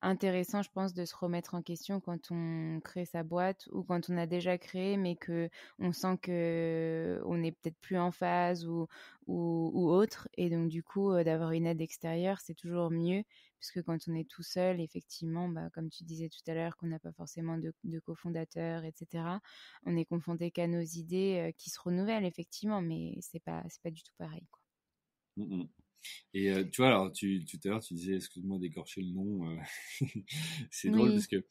intéressant, je pense, de se remettre en question quand on crée sa boîte ou quand on a déjà créé, mais que on sent que on n'est peut-être plus en phase ou autre. Et donc, du coup, d'avoir une aide extérieure, c'est toujours mieux puisque quand on est tout seul, effectivement, bah, comme tu disais tout à l'heure, qu'on n'a pas forcément de cofondateurs, etc., on est confronté qu'à nos idées qui se renouvellent, effectivement, mais c'est pas du tout pareil, quoi. Mm, mm. Et tu vois, alors, tout à l'heure, tu disais, excuse-moi d'écorcher le nom. C'est drôle Oui. parce que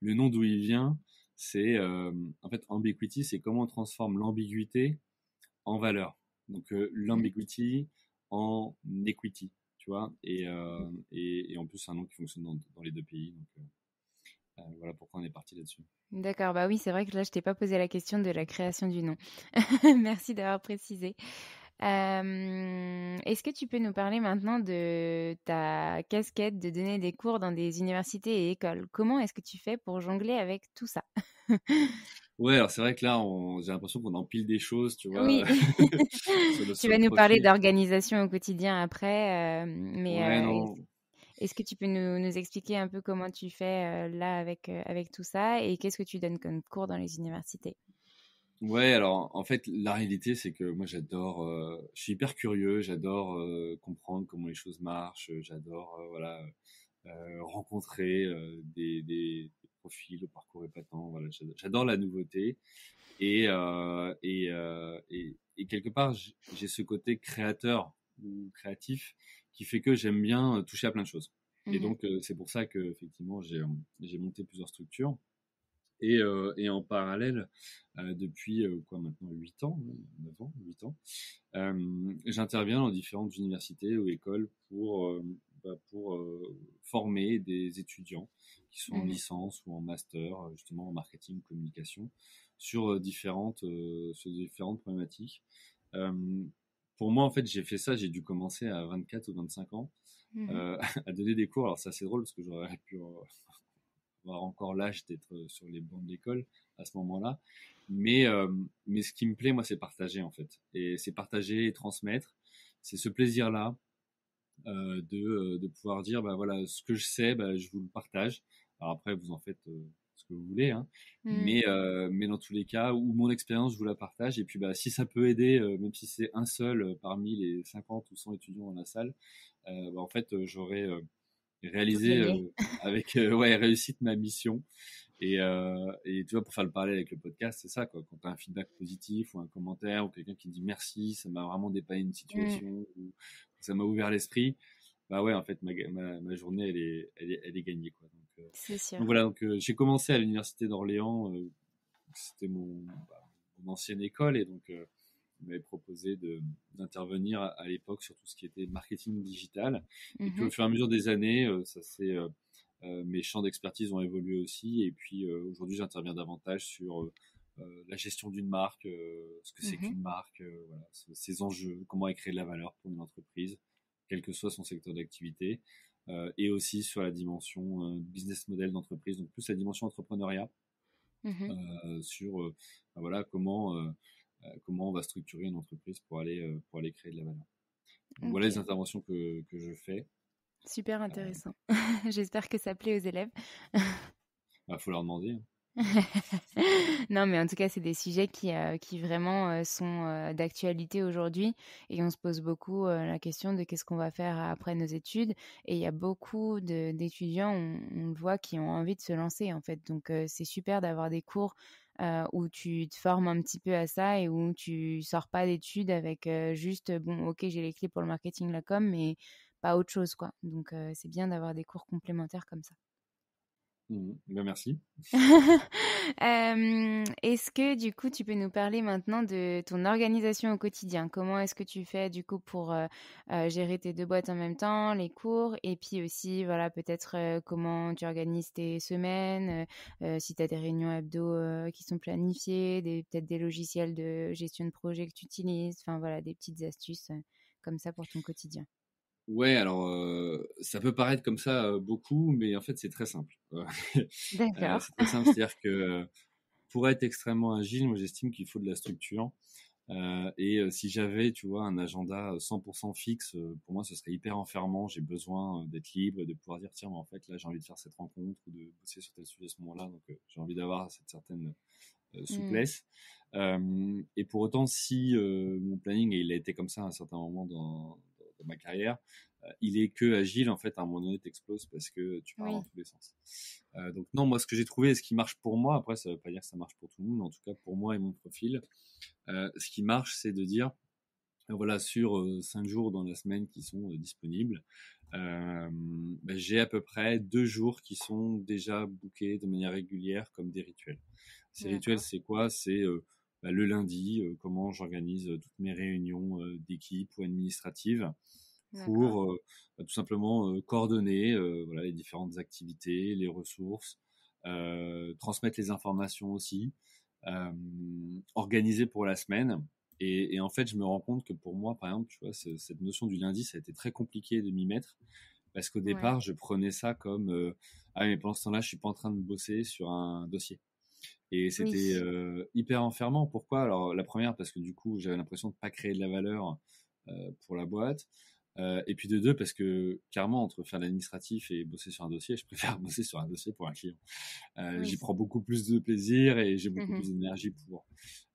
le nom d'où il vient, c'est en fait ambiguity, c'est comment on transforme l'ambiguïté en valeur. Donc Mm. l'ambiguity en equity, tu vois. Et en plus, c'est un nom qui fonctionne dans les deux pays. Donc voilà pourquoi on est parti là-dessus. D'accord, bah oui, c'est vrai que là, je t'ai pas posé la question de la création du nom. Merci d'avoir précisé. Est-ce que tu peux nous parler maintenant de ta casquette de donner des cours dans des universités et écoles? Comment est-ce que tu fais pour jongler avec tout ça? Ouais, alors c'est vrai que là, j'ai l'impression qu'on empile des choses, tu vois, Oui, tu sur vas le nous parler profil. d'organisation au quotidien après, Ouais, mais non. est-ce que tu peux nous expliquer un peu comment tu fais là avec tout ça et qu'est-ce que tu donnes comme cours dans les universités? Ouais, alors en fait, la réalité, c'est que moi, je suis hyper curieux, j'adore comprendre comment les choses marchent, j'adore voilà rencontrer des profils au parcours épatant. Voilà, j'adore la nouveauté et quelque part, j'ai ce côté créateur ou créatif qui fait que j'aime bien toucher à plein de choses. Et Mhm, donc, c'est pour ça que effectivement, j'ai monté plusieurs structures. Et en parallèle, depuis quoi maintenant 8 ans, 9 ans, 8 ans, j'interviens dans différentes universités ou écoles pour former des étudiants qui sont en mhm, licence ou en master, justement en marketing, communication, sur différentes problématiques. Euh, pour moi, en fait, j'ai fait ça, j'ai dû commencer à 24 ou 25 ans mhm, à donner des cours. Alors, c'est assez drôle parce que j'aurais pu avoir encore l'âge d'être sur les bancs de l'école à ce moment-là. Mais ce qui me plaît, moi, c'est partager en fait. Et c'est partager et transmettre. C'est ce plaisir-là de pouvoir dire, bah voilà, ce que je sais, bah, je vous le partage. Alors après, vous en faites ce que vous voulez, hein. mhm. Mais dans tous les cas, où mon expérience, je vous la partage. Et puis, bah, si ça peut aider, même si c'est un seul parmi les 50 ou 100 étudiants dans la salle, bah, en fait, j'aurais Tout réalisé gagné. avec ouais, réussite ma mission. Et tu vois, pour faire le parallèle avec le podcast, c'est ça, quoi. Quand tu as un feedback positif ou un commentaire ou quelqu'un qui dit merci, ça m'a vraiment dépanné une Mm, situation ou ça m'a ouvert l'esprit, bah ouais, en fait, ma journée, elle est gagnée, quoi. c'est sûr. Donc voilà, j'ai commencé à l'université d'Orléans, c'était mon ancienne école, et donc on m'avait proposé d'intervenir à l'époque sur tout ce qui était marketing digital. Et puis Mhm, au fur et à mesure des années, mes champs d'expertise ont évolué aussi. Et puis aujourd'hui, j'interviens davantage sur la gestion d'une marque, ce que c'est mhm. qu'une marque, voilà, ses enjeux, comment elle crée de la valeur pour une entreprise, quel que soit son secteur d'activité. Et aussi sur la dimension business model d'entreprise, donc plus la dimension entrepreneuriat, Mhm. sur ben voilà, comment on va structurer une entreprise pour aller créer de la valeur. Donc voilà les Ok, interventions que je fais. super intéressant. J'espère que ça plaît aux élèves. Il faut leur demander, hein. Non, mais en tout cas, c'est des sujets qui vraiment sont d'actualité aujourd'hui et on se pose beaucoup la question de qu'est-ce qu'on va faire après nos études. Et il y a beaucoup d'étudiants, on le voit, qui ont envie de se lancer en fait. Donc, c'est super d'avoir des cours où tu te formes un petit peu à ça et où tu sors pas d'études avec juste, bon, ok, j'ai les clés pour le marketing, la com, mais pas autre chose, quoi. Donc, c'est bien d'avoir des cours complémentaires comme ça. Mhm. Ben, merci. Est-ce que du coup, tu peux nous parler maintenant de ton organisation au quotidien? Comment est-ce que tu fais du coup pour gérer tes deux boîtes en même temps, les cours, et puis aussi, voilà, peut-être comment tu organises tes semaines, si tu as des réunions hebdo qui sont planifiées, peut-être des logiciels de gestion de projet que tu utilises, enfin voilà, des petites astuces comme ça pour ton quotidien. Ouais, alors ça peut paraître comme ça beaucoup, mais en fait c'est très simple. D'accord. C'est très simple, c'est-à-dire que pour être extrêmement agile, moi j'estime qu'il faut de la structure. Si j'avais, tu vois, un agenda 100% fixe, pour moi ce serait hyper enfermant. J'ai besoin d'être libre, de pouvoir dire tiens, mais en fait là j'ai envie de faire cette rencontre ou de bosser sur tel sujet à ce moment-là, donc j'ai envie d'avoir cette certaine Mm. souplesse. Et pour autant, si mon planning il a été comme ça à un certain moment dans ma carrière, il est que agile en fait. À un moment donné, t'exploses parce que tu pars dans Oui. tous les sens. Donc non, moi ce que j'ai trouvé et ce qui marche pour moi, après ça veut pas dire que ça marche pour tout le monde, mais en tout cas pour moi et mon profil, ce qui marche, c'est de dire voilà, sur 5 jours dans la semaine qui sont disponibles, ben, j'ai à peu près 2 jours qui sont déjà bookés de manière régulière comme des rituels. Ces rituels, D'accord. c'est quoi? C'est bah, le lundi, comment j'organise toutes mes réunions d'équipe ou administratives D'accord. pour bah, tout simplement coordonner voilà, les différentes activités, les ressources, transmettre les informations aussi, organiser pour la semaine. Et en fait, je me rends compte que pour moi, par exemple, tu vois, cette notion du lundi, ça a été très compliqué de m'y mettre parce qu'au Ouais. départ, je prenais ça comme ah mais pendant ce temps-là, je suis pas en train de bosser sur un dossier. Et Oui. c'était hyper enfermant. Pourquoi? Alors la première, parce que du coup, j'avais l'impression de pas créer de la valeur pour la boîte. Et puis de deux, parce que clairement, entre faire l'administratif et bosser sur un dossier, je préfère bosser sur un dossier pour un client. Oui. J'y prends beaucoup plus de plaisir et j'ai beaucoup Mhm. plus d'énergie pour.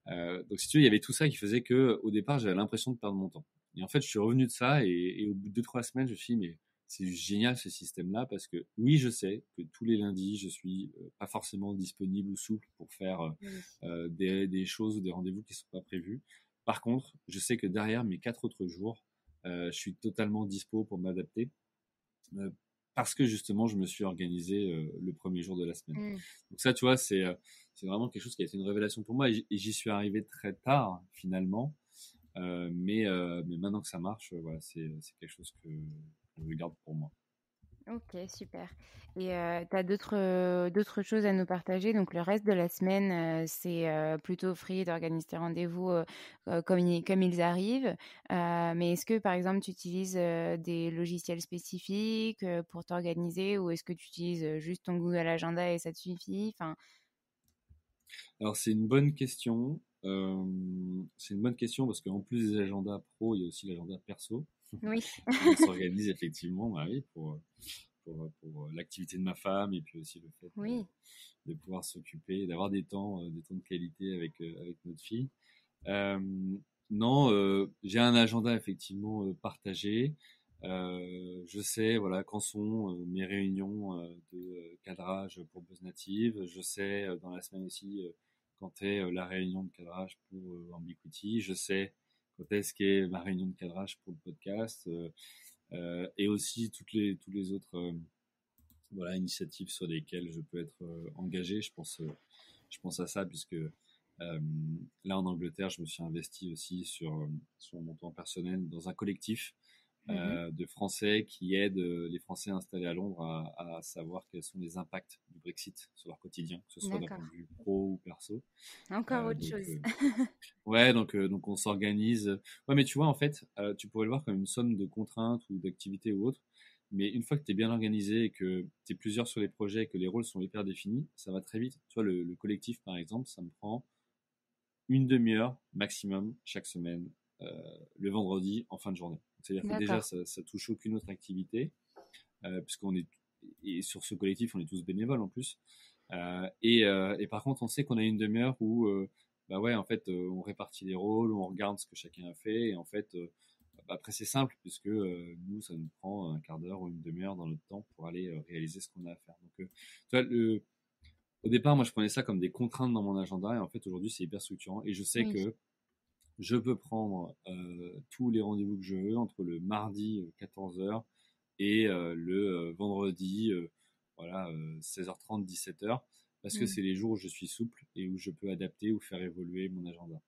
Donc si tu veux, il y avait tout ça qui faisait que au départ, j'avais l'impression de perdre mon temps. Et en fait, je suis revenu de ça et au bout de 2-3 semaines, je me suis dit, mais c'est génial ce système-là parce que oui, je sais que tous les lundis, je suis pas forcément disponible ou souple pour faire Oui. des choses ou des rendez-vous qui sont pas prévus. Par contre, je sais que derrière mes 4 autres jours, je suis totalement dispo pour m'adapter euh, parce que justement, je me suis organisé le premier jour de la semaine. Mm. Donc ça, tu vois, c'est vraiment quelque chose qui a été une révélation pour moi et j'y suis arrivé très tard finalement. Mais maintenant que ça marche, voilà, c'est quelque chose que je garde pour moi. Ok, super. Et tu as d'autres choses à nous partager. Donc, le reste de la semaine, c'est plutôt free d'organiser tes rendez-vous comme ils arrivent. Mais est-ce que, par exemple, tu utilises des logiciels spécifiques pour t'organiser ou est-ce que tu utilises juste ton Google Agenda et ça te suffit? Enfin, Alors c'est une bonne question. C'est une bonne question parce qu'en plus des agendas pro, il y a aussi l'agenda perso. oui, On s'organise effectivement, bah oui, pour l'activité de ma femme et puis aussi le fait oui, de pouvoir s'occuper, d'avoir des temps de qualité avec notre fille. Euh, non, j'ai un agenda effectivement partagé. Je sais voilà quand sont mes réunions de cadrage pour Buzz Native. Je sais dans la semaine aussi quand est la réunion de cadrage pour Ambiquity. Je sais quand est-ce qu'est ma réunion de cadrage pour le podcast et aussi tous les autres voilà initiatives sur lesquelles je peux être engagé. Je pense à ça puisque là en Angleterre, je me suis investi aussi sur mon temps personnel dans un collectif mhm, de Français qui aident les Français installés à Londres à savoir quels sont les impacts du Brexit sur leur quotidien, que ce soit d'un point de d'accord. vue pro ou perso. Encore autre Donc chose. ouais, donc on s'organise. Ouais, mais tu vois, en fait, tu pourrais le voir comme une somme de contraintes ou d'activités ou autres. Mais une fois que tu es bien organisé et que tu es plusieurs sur les projets et que les rôles sont hyper définis, ça va très vite. Tu vois, le collectif, par exemple, ça me prend une demi-heure maximum chaque semaine, le vendredi en fin de journée. C'est-à-dire que déjà, D'accord. ça touche aucune autre activité, puisqu'on est, et sur ce collectif, on est tous bénévoles en plus. Et par contre, on sait qu'on a une demi-heure où, bah ouais, en fait, on répartit les rôles, on regarde ce que chacun a fait, et en fait, bah après c'est simple puisque nous, ça nous prend un quart d'heure ou une demi-heure dans notre temps pour aller réaliser ce qu'on a à faire. Donc, tu vois, au départ, moi, je prenais ça comme des contraintes dans mon agenda, et en fait, aujourd'hui, c'est hyper structurant, et je sais Oui. que je peux prendre tous les rendez-vous que je veux entre le mardi 14h et le vendredi voilà 16h30 17h parce que Mm. c'est les jours où je suis souple et où je peux adapter ou faire évoluer mon agenda.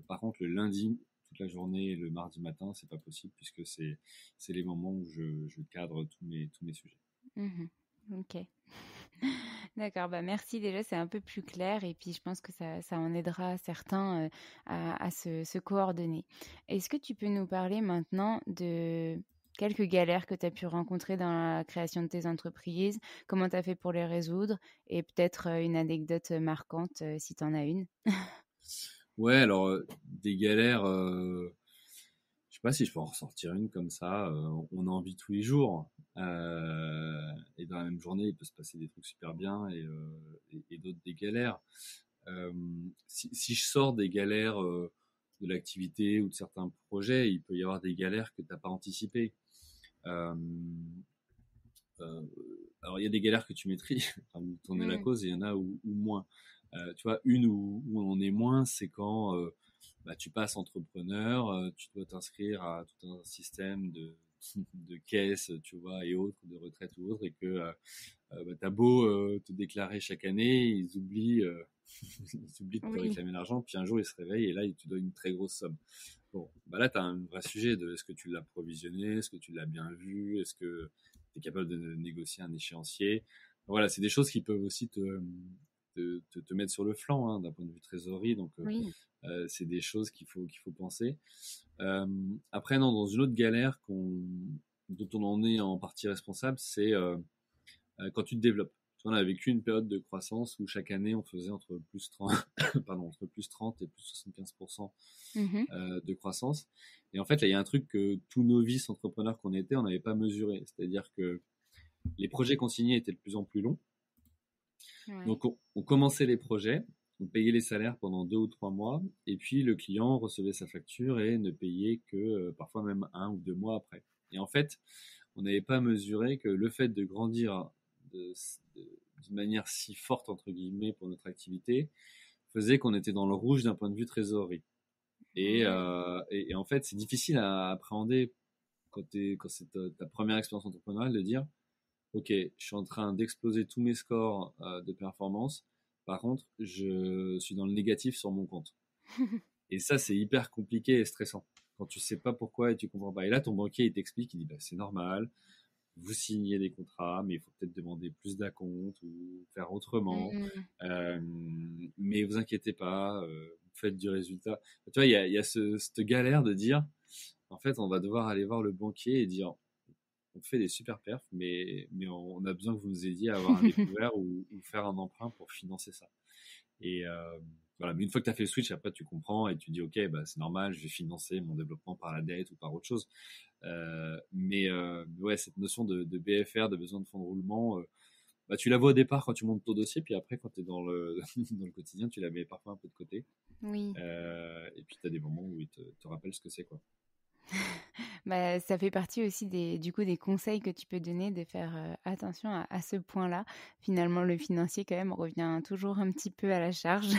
Par contre le lundi toute la journée et le mardi matin c'est pas possible puisque c'est les moments où je cadre tous mes sujets. Mhm. Ok. D'accord, bah merci déjà, c'est un peu plus clair et puis je pense que ça en aidera certains à se coordonner. Est-ce que tu peux nous parler maintenant de quelques galères que tu as pu rencontrer dans la création de tes entreprises, comment tu as fait pour les résoudre et peut-être une anecdote marquante si tu en as une? Ouais, alors des galères je sais pas si je peux en ressortir une comme ça. On en vit tous les jours. Et dans la même journée, il peut se passer des trucs super bien et d'autres des galères. Euh, si je sors des galères de l'activité ou de certains projets, il peut y avoir des galères que tu n'as pas anticipées. Euh, euh, alors il y a des galères que tu maîtrises, enfin, où tu en es la Mm. cause, et il y en a où moins. Tu vois, une où on est moins, c'est quand bah, tu passes entrepreneur, tu dois t'inscrire à tout un système de caisse, tu vois, et autres, de retraite ou autre, et que bah, t'as beau te déclarer chaque année, ils oublient de te Oui, réclamer l'argent, puis un jour ils se réveillent et là ils te donnent une très grosse somme. Bon, bah là t'as un vrai sujet de est-ce que tu l'as provisionné, est-ce que tu l'as bien vu, est-ce que tu es capable de négocier un échéancier. Voilà, c'est des choses qui peuvent aussi te mettre sur le flanc, hein, d'un point de vue trésorerie. Donc, Oui. c'est des choses qu'il faut penser. Après, non, dans une autre galère dont on en est en partie responsable, c'est quand tu te développes. On a vécu une période de croissance où chaque année, on faisait entre plus 30, pardon, entre plus 30 et plus 75% Mhm. de croissance. Et en fait, là, il y a un truc que tous novices entrepreneurs qu'on était, on n'avait pas mesuré. C'est-à-dire que les projets consignés étaient de plus en plus longs. Ouais. Donc, on commençait les projets, on payait les salaires pendant 2 ou 3 mois, et puis le client recevait sa facture et ne payait que parfois même 1 ou 2 mois après. Et en fait, on n'avait pas mesuré que le fait de grandir de, d'une manière si forte, entre guillemets, pour notre activité, faisait qu'on était dans le rouge d'un point de vue trésorerie. Ouais. Et en fait, c'est difficile à appréhender quand c'est ta première expérience entrepreneuriale de dire, OK, je suis en train d'exploser tous mes scores de performance. Par contre, je suis dans le négatif sur mon compte. Et ça, c'est hyper compliqué et stressant. Quand tu sais pas pourquoi et tu comprends pas. Et là, ton banquier, il t'explique, il dit, bah, c'est normal, vous signez des contrats, mais il faut peut-être demander plus d'acompte ou faire autrement. Mhm. Euh, mais vous inquiétez pas, vous faites du résultat. Tu vois, il y a cette galère de dire, en fait, on va devoir aller voir le banquier et dire, on fait des super perfs, mais on a besoin que vous nous aidiez à avoir un découvert ou faire un emprunt pour financer ça. Et voilà, mais une fois que tu as fait le switch, après tu comprends et tu dis, ok, bah, c'est normal, je vais financer mon développement par la dette ou par autre chose. Mais ouais, cette notion de BFR, de besoin de fonds de roulement, bah, tu la vois au départ quand tu montes ton dossier, puis après quand tu es dans le, dans le quotidien, tu la mets parfois un peu de côté. Oui. Et puis tu as des moments où il te rappelle ce que c'est, quoi. Bah, ça fait partie aussi du coup, des conseils que tu peux donner de faire attention à ce point-là. Finalement, le financier, quand même, revient toujours un petit peu à la charge.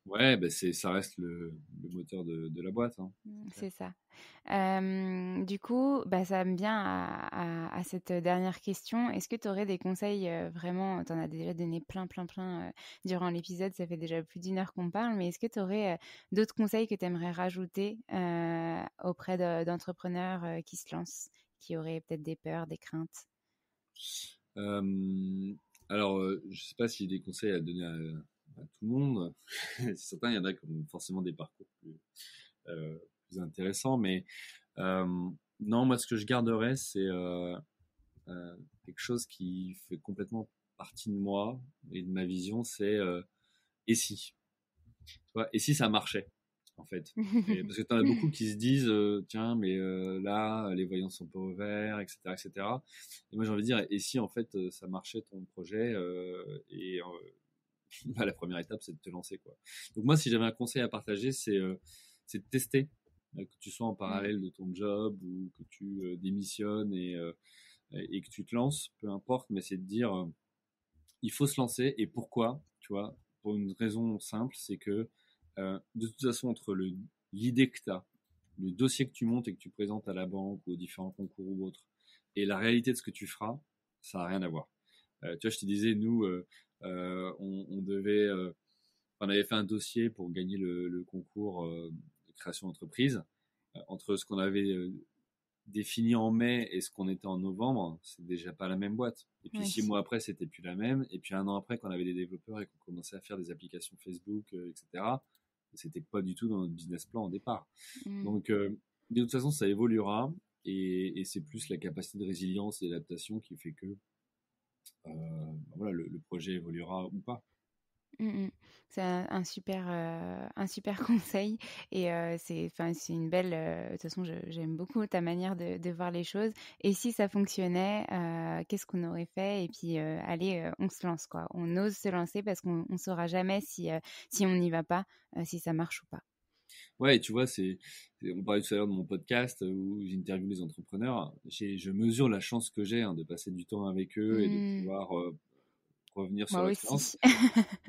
Ouais, bah ça reste le moteur de la boîte, hein, c'est clair. C'est ça. Du coup, bah, ça me vient à cette dernière question. Est-ce que tu aurais des conseils vraiment, tu en as déjà donné plein, plein, plein durant l'épisode, ça fait déjà plus d'1 heure qu'on parle, mais est-ce que tu aurais d'autres conseils que tu aimerais rajouter auprès d'entrepreneurs qui se lancent, qui auraient peut-être des peurs, des craintes? Euh, alors, je sais pas si des conseils à donner à tout le monde. Certains, il y en a qui ont forcément des parcours plus intéressants, mais euh, non, moi, ce que je garderais, c'est quelque chose qui fait complètement partie de moi et de ma vision, c'est et si, tu vois, et si ça marchait, en fait. Parce que tu en as beaucoup qui se disent, tiens, mais là, les voyants sont pas ouverts, etc., etc. Et cetera. Et moi, j'ai envie de dire, et si en fait ça marchait ton projet bah, la première étape, c'est de te lancer, quoi. Donc moi, si j'avais un conseil à partager, c'est de tester, que tu sois en Mm. parallèle de ton job ou que tu démissionnes et que tu te lances, peu importe, mais c'est de dire, il faut se lancer. Et pourquoi, tu vois, pour une raison simple, c'est que de toute façon, entre l'idée que tu as, le dossier que tu montes et que tu présentes à la banque ou aux différents concours ou autres, et la réalité de ce que tu feras, ça n'a rien à voir. Tu vois, je te disais, nous, on avait fait un dossier pour gagner le concours de création d'entreprise. Entre ce qu'on avait défini en mai et ce qu'on était en novembre, c'est déjà pas la même boîte. Et puis Oui. 6 mois après, c'était plus la même. Et puis 1 an après, quand on avait des développeurs et qu'on commençait à faire des applications Facebook, etc., c'était pas du tout dans notre business plan au départ. Mm. Donc, de toute façon, ça évoluera et c'est plus la capacité de résilience et d'adaptation qui fait que voilà, le projet évoluera ou pas. Mmh mh. C'est un super conseil et c'est une belle, de toute façon, j'aime beaucoup ta manière de voir les choses et si ça fonctionnait, qu'est-ce qu'on aurait fait? Et puis, allez, on se lance, quoi. On ose se lancer parce qu'on saura jamais si on n'y va pas, si ça marche ou pas. Ouais, et tu vois, on parlait tout à l'heure de mon podcast où j'interviewe les entrepreneurs. Je mesure la chance que j'ai, hein, de passer du temps avec eux et de Mmh. pouvoir revenir sur Moi leur expérience. aussi.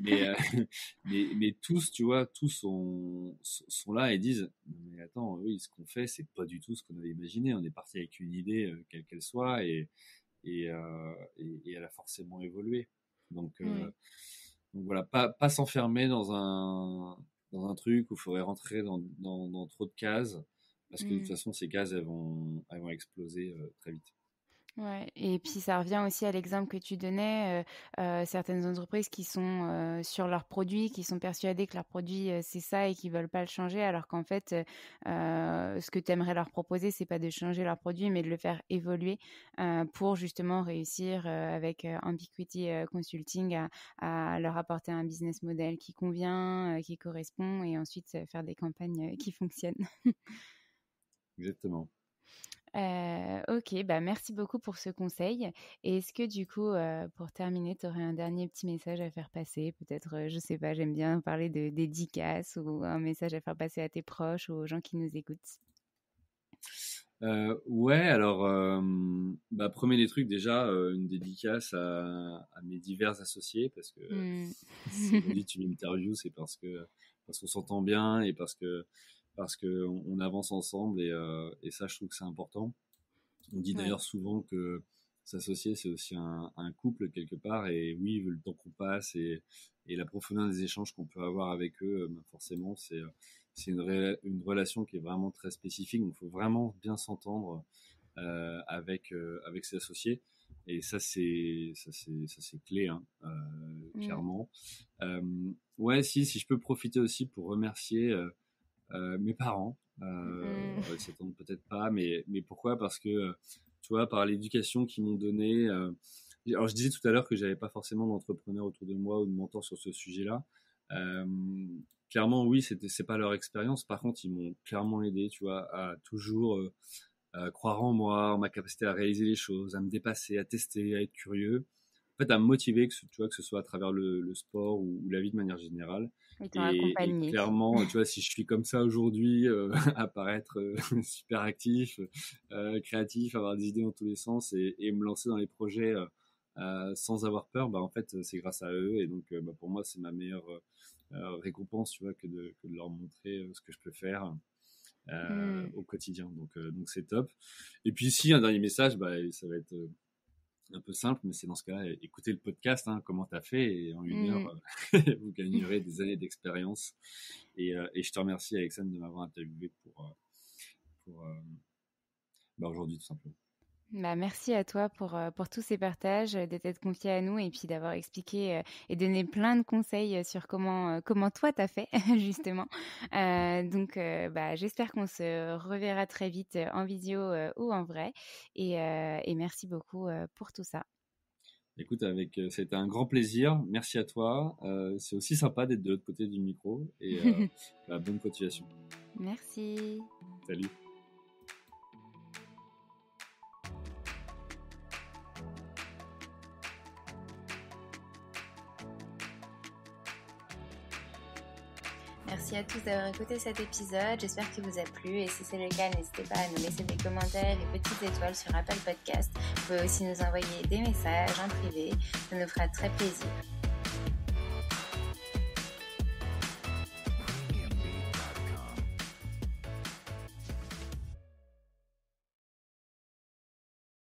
Mais, mais tous, tu vois, tous sont là et disent, mais attends, oui, ce qu'on fait, c'est pas du tout ce qu'on avait imaginé. On est parti avec une idée, quelle qu'elle soit, et elle a forcément évolué. Donc, Ouais. voilà, pas s'enfermer dans un truc où il faudrait rentrer dans trop de cases, parce que de toute Mmh. façon, ces cases, elles vont exploser très vite. Ouais, et puis ça revient aussi à l'exemple que tu donnais, certaines entreprises qui sont, sur leurs produits, qui sont persuadées que leur produit, c'est ça et qui veulent pas le changer alors qu'en fait, ce que tu aimerais leur proposer, c'est pas de changer leur produit, mais de le faire évoluer, pour justement réussir, avec, Ambiquity, Consulting à leur apporter un business model qui convient, qui correspond et ensuite, faire des campagnes, qui fonctionnent. Exactement. OK, bah, merci beaucoup pour ce conseil et est-ce que du coup, pour terminer, tu aurais un dernier petit message à faire passer? Peut-être, je sais pas, j'aime bien parler de dédicaces ou un message à faire passer à tes proches ou aux gens qui nous écoutent? Ouais, alors, bah, 1er des trucs déjà, une dédicace à mes divers associés parce que Mmh. si aujourd'hui tu m'interviews, c'est parce qu'on s'entend bien et parce qu'on avance ensemble et ça, je trouve que c'est important. On dit Ouais. d'ailleurs souvent que s'associer, c'est aussi un couple quelque part. Et oui, vu le temps qu'on passe et la profondeur des échanges qu'on peut avoir avec eux, ben forcément, c'est une relation qui est vraiment très spécifique. Donc, il faut vraiment bien s'entendre avec ses associés. Et ça c'est clé, hein, Mmh. clairement. Euh, ouais, si je peux profiter aussi pour remercier mes parents. Mmh. Ils s'attendent peut-être pas, mais pourquoi? Parce que, tu vois, par l'éducation qu'ils m'ont donnée. Alors, je disais tout à l'heure que j'avais pas forcément d'entrepreneur autour de moi ou de mentor sur ce sujet-là. Euh, Clairement, oui, c'est pas leur expérience. Par contre, ils m'ont clairement aidé, tu vois, à toujours croire en moi, en ma capacité à réaliser les choses, à me dépasser, à tester, à être curieux. En fait, à me motiver, tu vois, que ce soit à travers le sport ou la vie de manière générale. Ils t'ont Et accompagné. clairement, tu vois, si je suis comme ça aujourd'hui, à paraître super actif, créatif, avoir des idées dans tous les sens et me lancer dans les projets sans avoir peur, bah en fait, c'est grâce à eux. Et donc, bah, pour moi, c'est ma meilleure récompense, tu vois, que de leur montrer ce que je peux faire Mmh. au quotidien. Donc c'est top. Et puis, si un dernier message, bah, ça va être un peu simple, mais c'est dans ce cas-là, écoutez le podcast, hein, comment t'as fait, et en 1 heure, Mmh. vous gagnerez des années d'expérience. Et je te remercie, Alexandre, de m'avoir interviewé pour bah, aujourd'hui, tout simplement. Bah, merci à toi pour tous ces partages, de t'être confié à nous et puis d'avoir expliqué, et donné plein de conseils, sur comment toi t'as fait justement. Donc bah, j'espère qu'on se reverra très vite, en visio, ou en vrai et merci beaucoup, pour tout ça. Écoute, c'était un grand plaisir. Merci à toi. C'est aussi sympa d'être de l'autre côté du micro. Et bah, bonne continuation. Merci. Salut. Merci à tous d'avoir écouté cet épisode, j'espère qu'il vous a plu et si c'est le cas, n'hésitez pas à nous laisser des commentaires et petites étoiles sur Apple Podcast. Vous pouvez aussi nous envoyer des messages en privé, ça nous fera très plaisir.